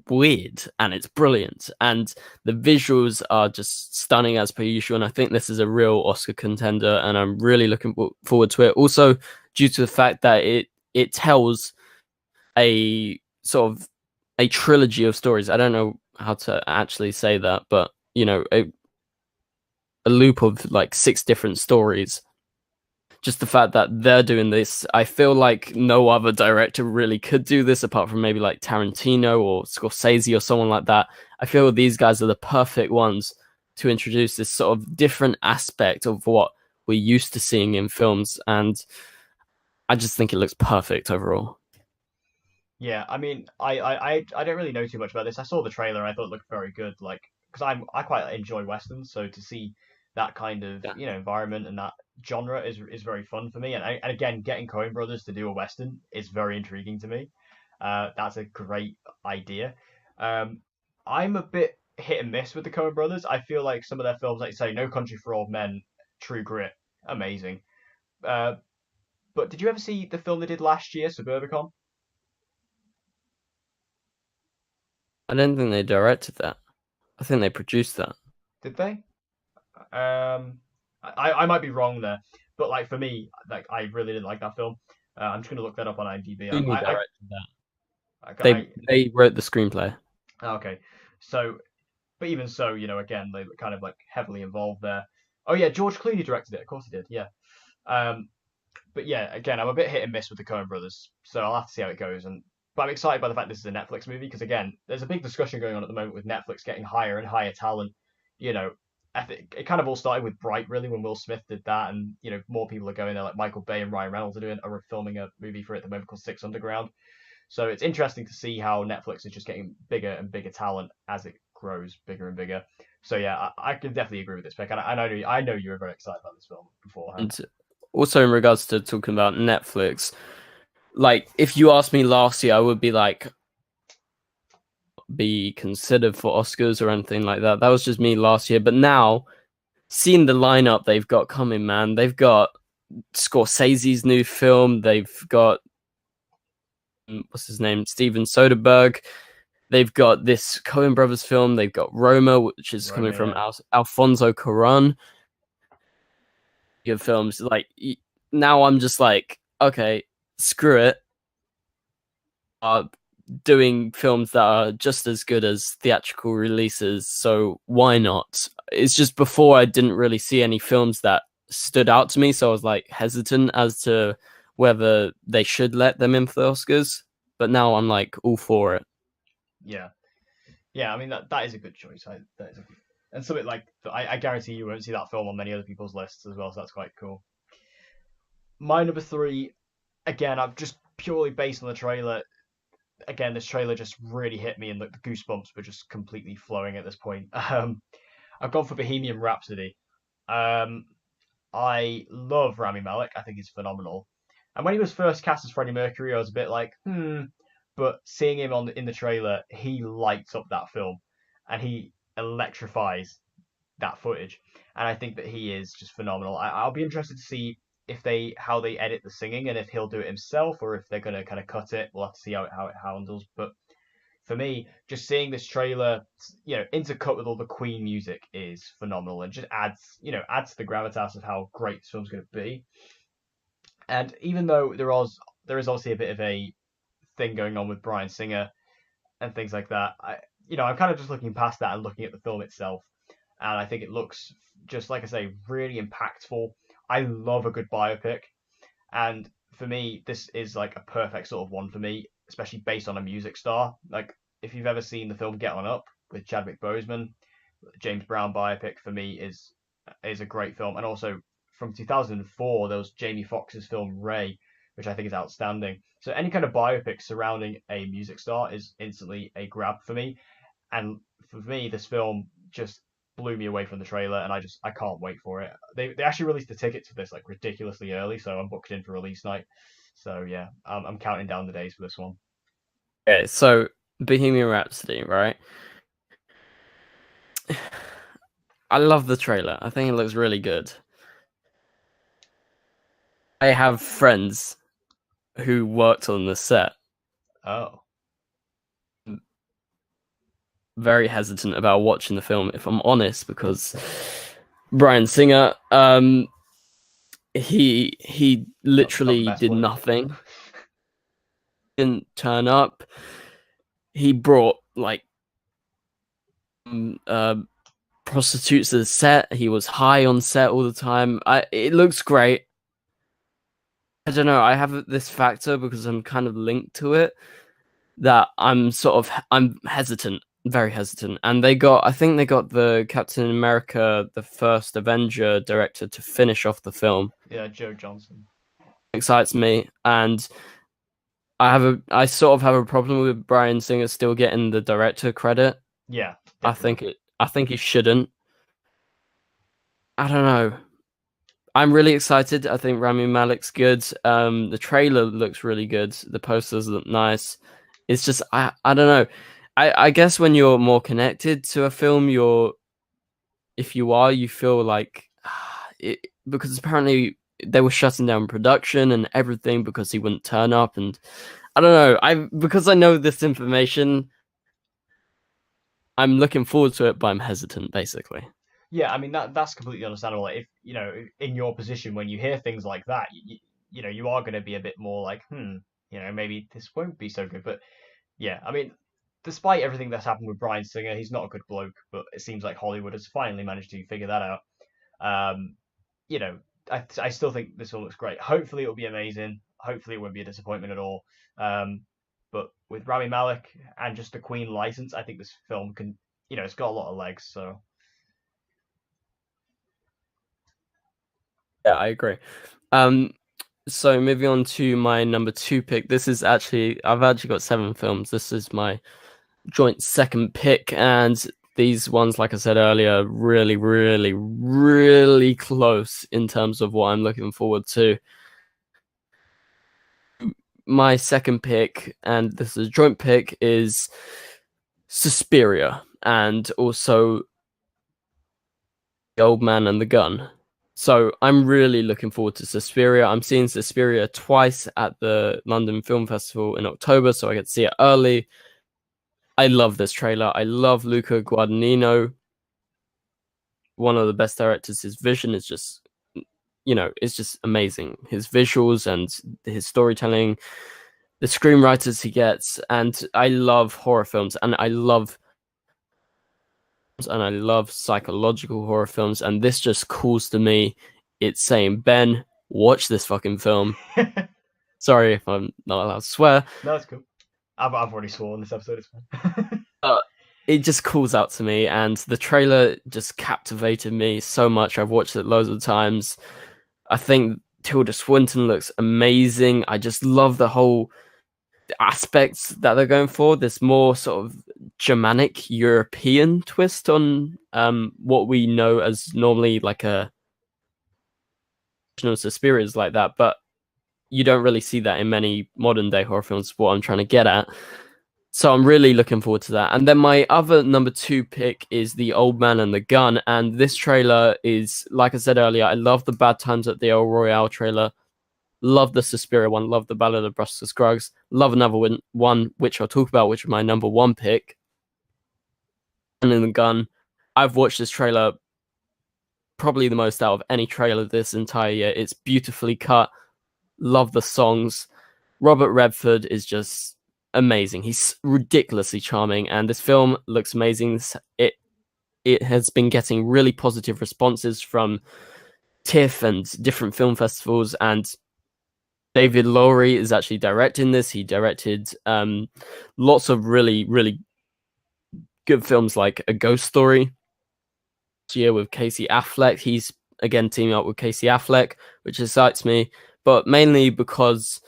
weird, and it's brilliant. And the visuals are just stunning as per usual. And I think this is a real Oscar contender, and I'm really looking forward to it. Also, due to the fact that it tells a sort of a trilogy of stories. I don't know how to actually say that, but you know, a loop of like 6 different stories. Just the fact that they're doing this, I feel like no other director really could do this, apart from maybe like Tarantino or Scorsese or someone like that. I feel these guys are the perfect ones to introduce this sort of different aspect of what we're used to seeing in films, and I just think it looks perfect overall. yeah. I mean, I don't really know too much about this. I saw the trailer. I thought it looked very good. Like, because I quite enjoy westerns, so to see that kind of, Yeah. you know, environment and that genre is very fun for me. And again, getting Coen Brothers to do a western is very intriguing to me. That's a great idea. Um, I'm a bit hit and miss with the Coen Brothers. I feel like some of their films, like you say, No Country for Old Men, True Grit, amazing. Uh, but did you ever see the film they did last year, Suburbicon? I don't think they directed that. I think they produced that. Did they? I might be wrong there, but like for me, like I really didn't like that film. I'm just gonna look that up on IMDb. Clooney directed that. I They wrote the screenplay. okay. So, but even so, you know, again, they were kind of like heavily involved there. Oh yeah, George Clooney directed it. Of course he did. Yeah. Um, but yeah, again, I'm a bit hit and miss with the Coen Brothers, so I'll have to see how it goes. But I'm excited by the fact this is a Netflix movie, because again, there's a big discussion going on at the moment with Netflix getting higher and higher talent. You know, I think it kind of all started with Bright, really, when Will Smith did that, and you know, more people are going there. Like Michael Bay and Ryan Reynolds are filming a movie for it at the moment called Six Underground. So it's interesting to see how Netflix is just getting bigger and bigger talent as it grows bigger and bigger. So yeah, I can definitely agree with this pick, and I know you were very excited about this film beforehand. And also in regards to talking about Netflix, like if you asked me last year, I would be like, be considered for Oscars or anything like that. That was just me last year. But now, seeing the lineup they've got coming, man, they've got Scorsese's new film. They've got what's his name, Steven Soderbergh. They've got this Coen Brothers film. They've got Roma, which is coming from Alfonso Cuarón. Good films. Like now, I'm just like, okay, screw it. Doing films that are just as good as theatrical releases, so why not? It's just before I didn't really see any films that stood out to me, so I was like hesitant as to whether they should let them in for the Oscars. But now I'm like all for it. Yeah, yeah. I mean that is a good choice. And something like I guarantee you won't see that film on many other people's lists as well. So that's quite cool. My number three, again, I've just purely based on the trailer. Again, this trailer just really hit me, and the goosebumps were just completely flowing at this point. I've gone for Bohemian Rhapsody. Um, I love Rami Malek. I think he's phenomenal. And when he was first cast as Freddie Mercury, I was a bit like, hmm. But seeing him in the trailer, he lights up that film, and he electrifies that footage. And I think that he is just phenomenal. I'll be interested to see if how they edit the singing, and if he'll do it himself or if they're going to kind of cut it. We'll have to see how it handles. But for me, just seeing this trailer, intercut with all the Queen music is phenomenal, and just adds to the gravitas of how great this film's going to be. And even though there is obviously a bit of a thing going on with Bryan Singer and things like that, I'm kind of just looking past that and looking at the film itself, and I think it looks, just like I say, really impactful. I love a good biopic, and for me, this is like a perfect sort of one for me, especially based on a music star. Like, if you've ever seen the film Get On Up with Chadwick Boseman, James Brown biopic, for me is a great film. And also from 2004, there was Jamie Foxx's film Ray, which I think is outstanding. So any kind of biopic surrounding a music star is instantly a grab for me. And for me, this film just blew me away from the trailer, and I can't wait for it. They actually released the tickets for this like ridiculously early, so I'm booked in for release night. So yeah, I'm counting down the days for this one. Okay, so Bohemian Rhapsody, right? I love the trailer. I think it looks really good. I have friends who worked on the set. Oh. Very hesitant about watching the film, if I'm honest, because Bryan Singer, he literally did nothing. Didn't turn up. He brought like prostitutes to the set. He was high on set all the time. It looks great. I don't know. I have this factor because I'm kind of linked to it that I'm hesitant, very hesitant. And I think they got the Captain America, the first Avenger director to finish off the film. Yeah, Joe Johnston. Excites me, and I sort of have a problem with Bryan Singer still getting the director credit. Yeah, definitely. I think he shouldn't. I don't know. I'm really excited. I think Rami Malek's good. The trailer looks really good. The posters look nice. It's just I don't know. I guess when you're more connected to a film, you feel like because apparently they were shutting down production and everything because he wouldn't turn up, and I don't know. Because I know this information, I'm looking forward to it, but I'm hesitant, basically. Yeah, I mean that's completely understandable. Like, if in your position, when you hear things like that, you are going to be a bit more like, maybe this won't be so good. But yeah, I mean, despite everything that's happened with Bryan Singer, he's not a good bloke. But it seems like Hollywood has finally managed to figure that out. You know, I still think this all looks great. Hopefully, it'll be amazing. Hopefully, it won't be a disappointment at all. But with Rami Malek and just the Queen license, I think this film can, it's got a lot of legs. So. Yeah, I agree. So moving on to my number 2 pick. I've actually got 7 films. This is my joint second pick, and these ones, like I said earlier, really, really, really close in terms of what I'm looking forward to. My second pick, and this is a joint pick, is Suspiria, and also The Old Man and the Gun. So I'm really looking forward to Suspiria. I'm seeing Suspiria twice at the London Film Festival in October, so I get to see it early. I love this trailer. I love Luca Guadagnino. One of the best directors. His vision is just, it's just amazing. His visuals and his storytelling, the screenwriters he gets, and I love horror films, and I love psychological horror films, and this just calls to me. It's saying, Ben, watch this fucking film. Sorry if I'm not allowed to swear. No, that's cool. I've already sworn this episode. It's fine. But it just calls out to me, and the trailer just captivated me so much. I've watched it loads of times. I think Tilda Swinton looks amazing. I just love the whole aspects that they're going for. This more sort of Germanic European twist on what we know as normally like a Suspiria's like that, but you don't really see that in many modern day horror films. What I'm trying to get at. So I'm really looking forward to that. And then my other number 2 pick is The Old Man and the Gun. And this trailer is, like I said earlier, I love the Bad Times at the El Royale trailer. Love the Suspiria one. Love the Ballad of Buster Scruggs. Love another one, which I'll talk about, which is my number 1 pick. And in the Gun. I've watched this trailer probably the most out of any trailer this entire year. It's beautifully cut. Love the songs. Robert Redford is just amazing. He's ridiculously charming, and this film looks amazing. It has been getting really positive responses from TIFF and different film festivals, and David Lowery is actually directing this. He directed lots of really, really good films like A Ghost Story this year with Casey Affleck. He's again teaming up with Casey Affleck, which excites me, but mainly because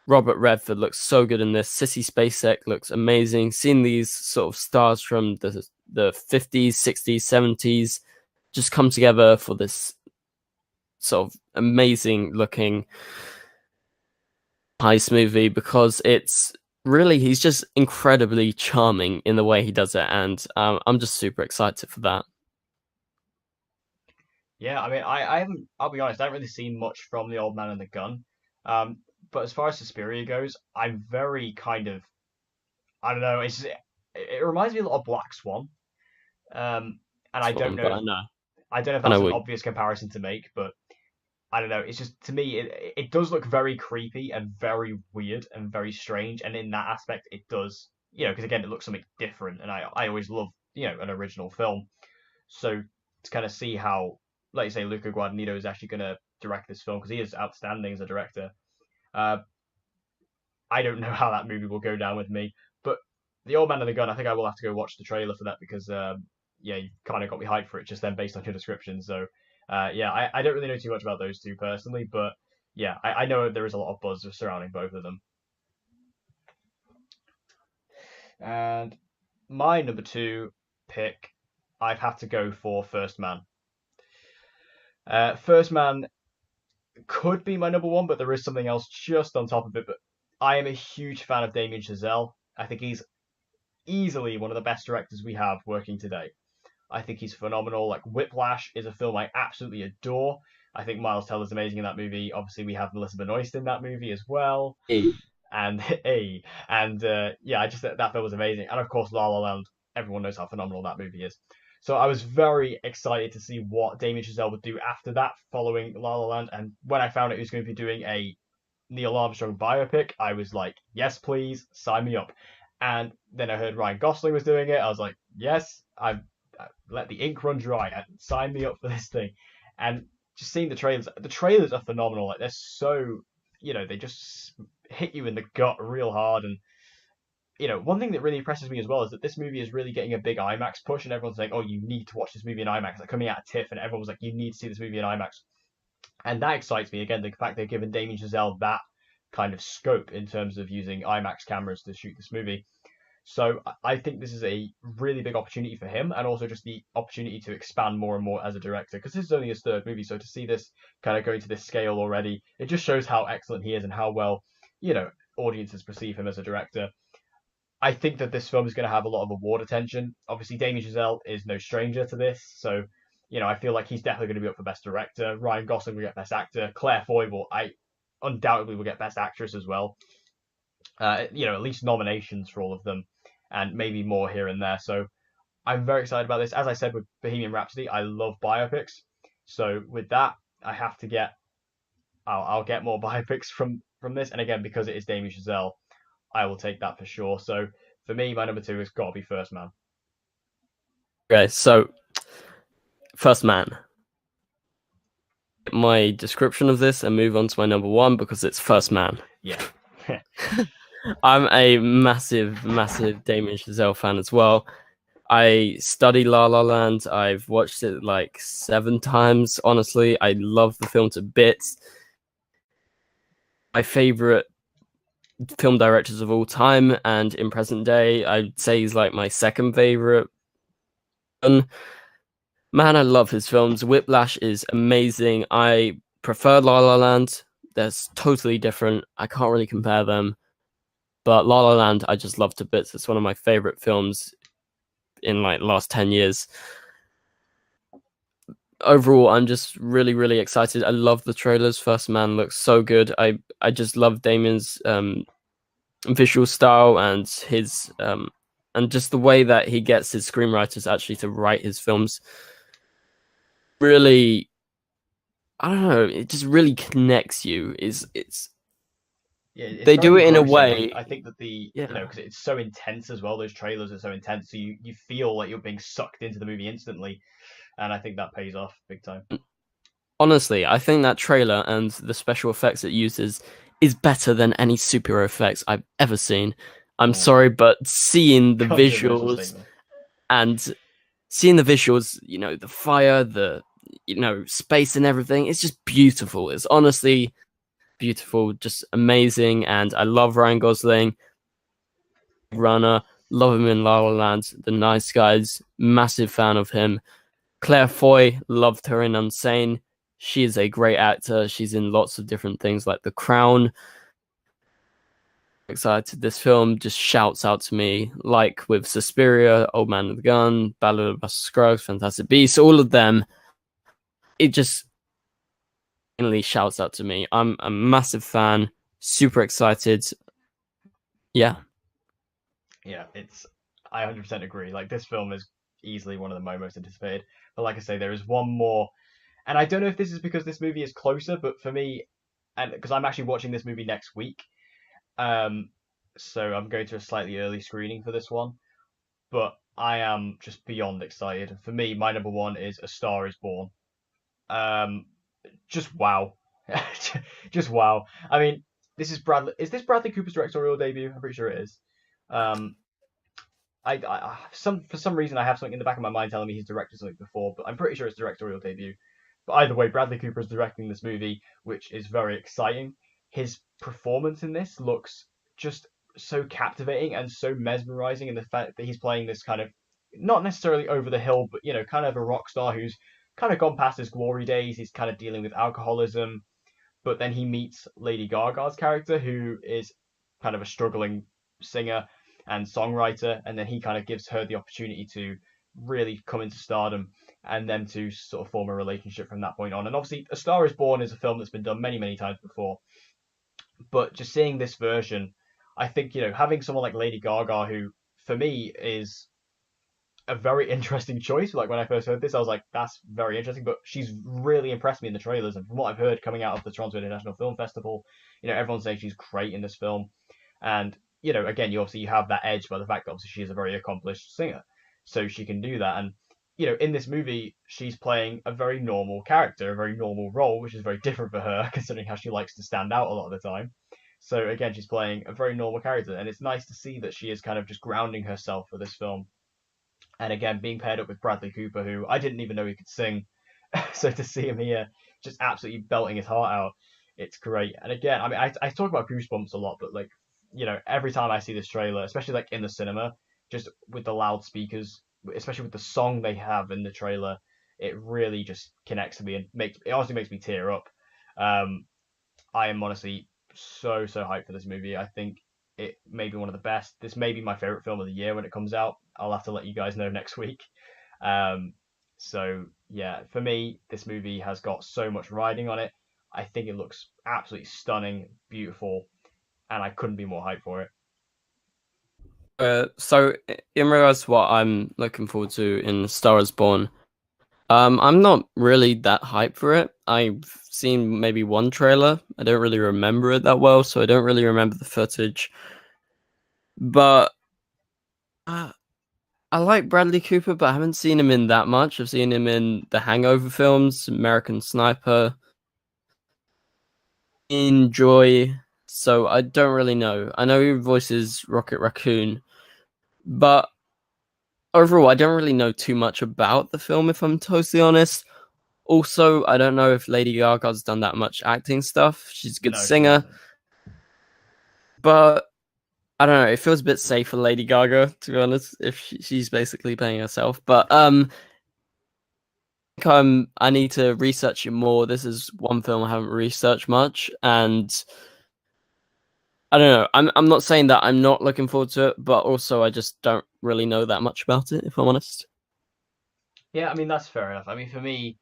Robert Redford looks so good in this. Sissy Spacek looks amazing. Seeing these sort of stars from the 50s, 60s, 70s just come together for this sort of amazing looking heist movie, because it's really, he's just incredibly charming in the way he does it, and I'm just super excited for that. Yeah, I mean, I haven't. I'll be honest, I haven't really seen much from The Old Man and the Gun. But as far as Suspiria goes, I'm very kind of. I don't know. It reminds me a lot of Black Swan. And I don't Swan, know but if I that's know an what. obvious comparison to make, but I don't know. It's just to me, it does look very creepy and very weird and very strange, and in that aspect, it does. Because again, it looks something different, and I always love an original film. So to kind of see how, like you say, Luca Guadagnino is actually going to direct this film because he is outstanding as a director. Uh, I don't know how that movie will go down with me, but The Old Man and the Gun, I think I will have to go watch the trailer for that because yeah, you kind of got me hyped for it just then based on your description. So yeah, I don't really know too much about those two personally, but yeah, I know there is a lot of buzz surrounding both of them. And my number 2 pick, I've had to go for First Man. First Man could be my number 1, but there is something else just on top of it. But I am a huge fan of Damien Chazelle. I think he's easily one of the best directors we have working today. I think he's phenomenal. Like Whiplash is a film I absolutely adore. I think Miles Teller's amazing in that movie. Obviously, we have Melissa Benoist in that movie as well. Hey. And yeah, I just that film was amazing. And of course, La La Land. Everyone knows how phenomenal that movie is. So I was very excited to see what Damien Chazelle would do after that, following La La Land. And when I found out he was going to be doing a Neil Armstrong biopic, I was like, yes, please, sign me up. And then I heard Ryan Gosling was doing it. I was like, yes, I've let the ink run dry and sign me up for this thing. And just seeing the trailers are phenomenal. Like they're so, they just hit you in the gut real hard. And one thing that really impresses me as well is that this movie is really getting a big IMAX push, and everyone's like, oh, you need to watch this movie in IMAX. Like coming out of TIFF, and everyone was like, you need to see this movie in IMAX. And that excites me again. The fact they've given Damien Chazelle that kind of scope in terms of using IMAX cameras to shoot this movie. So I think this is a really big opportunity for him, and also just the opportunity to expand more and more as a director, because this is only his 3rd movie. So to see this kind of going to this scale already, it just shows how excellent he is and how well, audiences perceive him as a director. I think that this film is going to have a lot of award attention. Obviously, Damien Chazelle is no stranger to this, so I feel like he's definitely going to be up for Best Director. Ryan Gosling will get Best Actor. Claire Foy I undoubtedly will get Best Actress as well. At least nominations for all of them, and maybe more here and there. So I'm very excited about this. As I said with Bohemian Rhapsody, I love biopics. So with that, I have to get. I'll get more biopics from this, and again because it is Damien Chazelle, I will take that for sure. So for me, my number 2 has got to be First Man. Okay, so First Man. my description of this and move on to my number one because it's First Man. Yeah. I'm a massive, massive Damien Chazelle fan as well. I study La La Land. I've watched it like 7 times. Honestly, I love the film to bits. My favorite film directors of all time, and in present day, I'd say he's like my second favorite. Man, I love his films. Whiplash is amazing. I prefer La La Land. They're totally different. I can't really compare them. But La La Land, I just love to bits. It's one of my favorite films in like last 10 years. Overall, I'm just really, really excited. I love the trailers. First Man looks so good. I just love Damien's visual style and his and just the way that he gets his screenwriters actually to write his films. Really, I don't know. It just really connects you. It's Yeah, it's they very do it in a engrossing. way. I think that Yeah. because it's so intense as well. Those trailers are so intense, so you feel like you're being sucked into the movie instantly, and I think that pays off big time. Honestly, I think that trailer and the special effects it uses is better than any superhero effects I've ever seen. I'm Oh, sorry, but seeing the controversial visuals statement. and seeing the visuals, the fire, the space and everything, it's just beautiful. It's honestly beautiful, just amazing. And I love Ryan Gosling, runner, love him in La La Land, The Nice Guys, massive fan of him. Claire Foy, loved her in Unsane. She is a great actor. She's in lots of different things like The Crown. Excited. This film just shouts out to me, like with Suspiria, Old Man with the Gun, Ballad of Buster Scruggs, Fantastic Beasts, all of them. It just really shouts out to me. I'm a massive fan, super excited. Yeah. Yeah, I 100% agree. Like this film is easily one of my most anticipated. But like I say, there is one more, and I don't know if this is because this movie is closer, but for me, and because I'm actually watching this movie next week, um, so I'm going to a slightly early screening for this one. But I am just beyond excited. For me, my number one is A Star Is Born. Um, just wow, just wow. I mean, this is Bradley. Is this Bradley Cooper's directorial debut? I'm pretty sure it is. Um, for some reason I have something in the back of my mind telling me he's directed something before, but I'm pretty sure it's directorial debut. But either way, Bradley Cooper is directing this movie, which is very exciting. His performance in this looks just so captivating and so mesmerizing in the fact that he's playing this kind of not necessarily over the hill, but kind of a rock star who's kind of gone past his glory days. He's kind of dealing with alcoholism, but then he meets Lady Gaga's character, who is kind of a struggling singer and songwriter, and then he kind of gives her the opportunity to really come into stardom and then to sort of form a relationship from that point on. And obviously, A Star Is Born is a film that's been done many, many times before, but just seeing this version, I think having someone like Lady Gaga, who for me is a very interesting choice. Like when I first heard this, I was like, "That's very interesting." But she's really impressed me in the trailers, and from what I've heard coming out of the Toronto International Film Festival, everyone's saying she's great in this film. And again, you have that edge by the fact that obviously she is a very accomplished singer, so she can do that. And in this movie, she's playing a very normal character, a very normal role, which is very different for her considering how she likes to stand out a lot of the time. So again, she's playing a very normal character, and it's nice to see that she is kind of just grounding herself for this film, and again being paired up with Bradley Cooper, who I didn't even know he could sing. So to see him here just absolutely belting his heart out, it's great. And again, I mean, I talk about Goosebumps a lot, but like, every time I see this trailer, especially like in the cinema, just with the loudspeakers, especially with the song they have in the trailer, it really just connects to me and honestly makes me tear up. Um, I am honestly so hyped for this movie. I think it may be one of the best. This may be my favorite film of the year when it comes out. I'll have to let you guys know next week. Um, so yeah, for me, this movie has got so much riding on it. I think it looks absolutely stunning, beautiful, and I couldn't be more hyped for it. So in regards to what I'm looking forward to in Star Is Born, I'm not really that hyped for it. I've seen maybe one trailer. I don't really remember it that well, so I don't really remember the footage. But uh, I like Bradley Cooper, but I haven't seen him in that much. I've seen him in the Hangover films, American Sniper, enjoy. So I don't really know. I know he voices Rocket Raccoon, but overall, I don't really know too much about the film, if I'm totally honest. Also, I don't know if Lady Gaga's done that much acting stuff. She's a good No, she singer, hasn't. but I don't know. It feels a bit safe for Lady Gaga, to be honest, if she's basically playing herself. But I need to research it more. This is one film I haven't researched much, and I don't know. I'm not saying that I'm not looking forward to it, but also I just don't really know that much about it, if I'm honest. Yeah, I mean that's fair enough. I mean for me,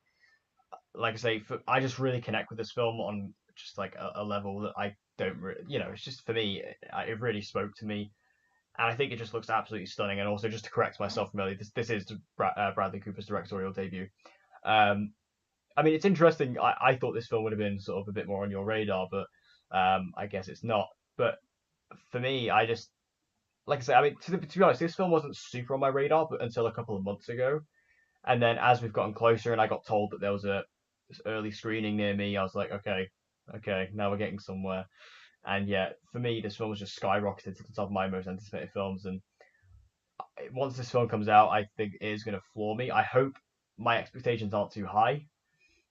like I say, I just really connect with this film on just like a level that I don't really, it's just for me, it really spoke to me, and I think it just looks absolutely stunning. And also, just to correct myself from earlier, this is Bradley Cooper's directorial debut. Um, I mean, it's interesting. I thought this film would have been sort of a bit more on your radar, but I guess it's not. But for me, I just like I say, I mean, to be honest, this film wasn't super on my radar, but until a couple of months ago. And then as we've gotten closer, and I got told that there was a this early screening near me, I was like, okay, now we're getting somewhere. And yeah, for me, this film was just skyrocketed to the top of my most anticipated films. And once this film comes out, I think it is going to floor me. I hope my expectations aren't too high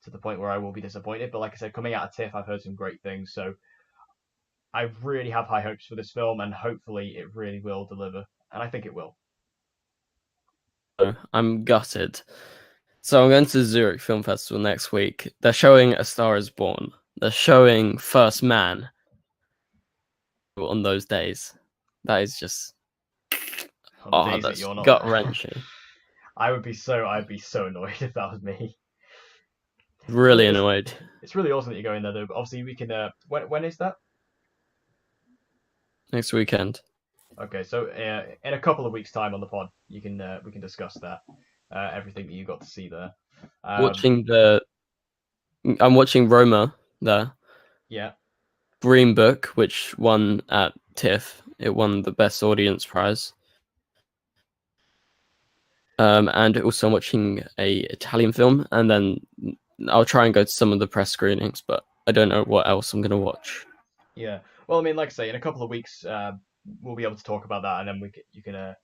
to the point where I will be disappointed. But like I said, coming out of TIFF, I've heard some great things. So I really have high hopes for this film, and hopefully it really will deliver. And I think it will. So I'm gutted. So I'm going to Zurich Film Festival next week. They're showing A Star Is Born. They're showing First Man on those days. That is just On the days that that's you're not gut there, wrenching. I'd be so annoyed if that was me. It's Really really, it's, annoyed. it's really awesome that you're going there though. But obviously we can. When is that? Next weekend. Okay, so in a couple of weeks' time on the pod, we can discuss that, everything that you got to see there. Um, Watching the I'm watching Roma there. yeah, Green Book, which won at TIFF. It won the best audience prize. And also watching a Italian film, and then I'll try and go to some of the press screenings, but I don't know what else I'm gonna watch. yeah. Well, I mean, like I say, in a couple of weeks, we'll be able to talk about that, and then you can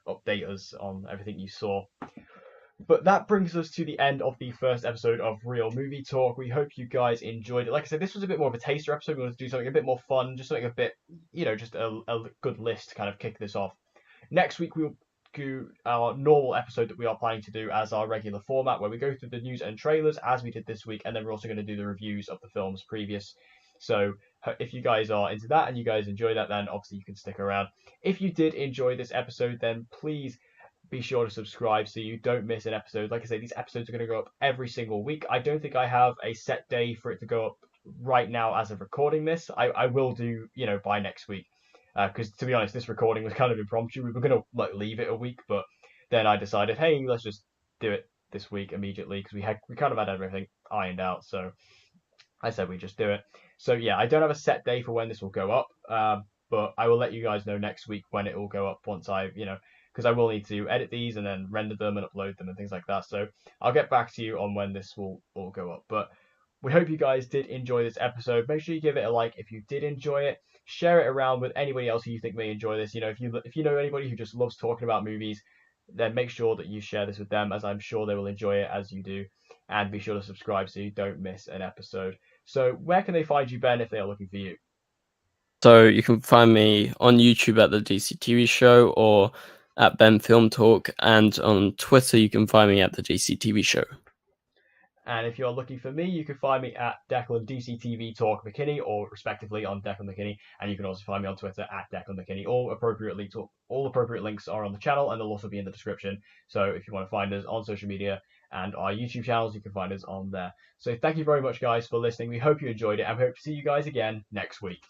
update us on everything you saw. But that brings us to the end of the first episode of Real Movie Talk. We hope you guys enjoyed it. Like I said, this was a bit more of a taster episode. We wanted to do something a bit more fun, just something a bit, just a good list to kind of kick this off. Next week, we'll do our normal episode that we are planning to do as our regular format, where we go through the news and trailers as we did this week, and then we're also going to do the reviews of the films previous. So if you guys are into that and you guys enjoy that, then obviously you can stick around. If you did enjoy this episode, then please be sure to subscribe so you don't miss an episode. Like I say, these episodes are going to go up every single week. I don't think I have a set day for it to go up right now as of recording this. I will do, by next week. Because to be honest, this recording was kind of impromptu. We were going to leave it a week, but then I decided, hey, let's just do it this week immediately because we kind of had everything ironed out. So I said we just do it. So yeah, I don't have a set day for when this will go up, but I will let you guys know next week when it will go up once because I will need to edit these and then render them and upload them and things like that. So I'll get back to you on when this will all go up. But we hope you guys did enjoy this episode. Make sure you give it a like if you did enjoy it. Share it around with anybody else who you think may enjoy this. If you know anybody who just loves talking about movies, then make sure that you share this with them, as I'm sure they will enjoy it as you do. And be sure to subscribe so you don't miss an episode. So where can they find you, Ben, if they are looking for you? So you can find me on YouTube at the DCTV Show or at Ben Film Talk, and on Twitter you can find me at the DCTV Show. And if you're looking for me, you can find me at Declan DCTV Talk McKinney, or respectively on Declan McKinney. And you can also find me on Twitter at Declan McKinney. All appropriate links are on the channel, and they'll also be in the description. So if you want to find us on social media and our YouTube channels, you can find us on there. So thank you very much, guys, for listening. We hope you enjoyed it, and we hope to see you guys again next week.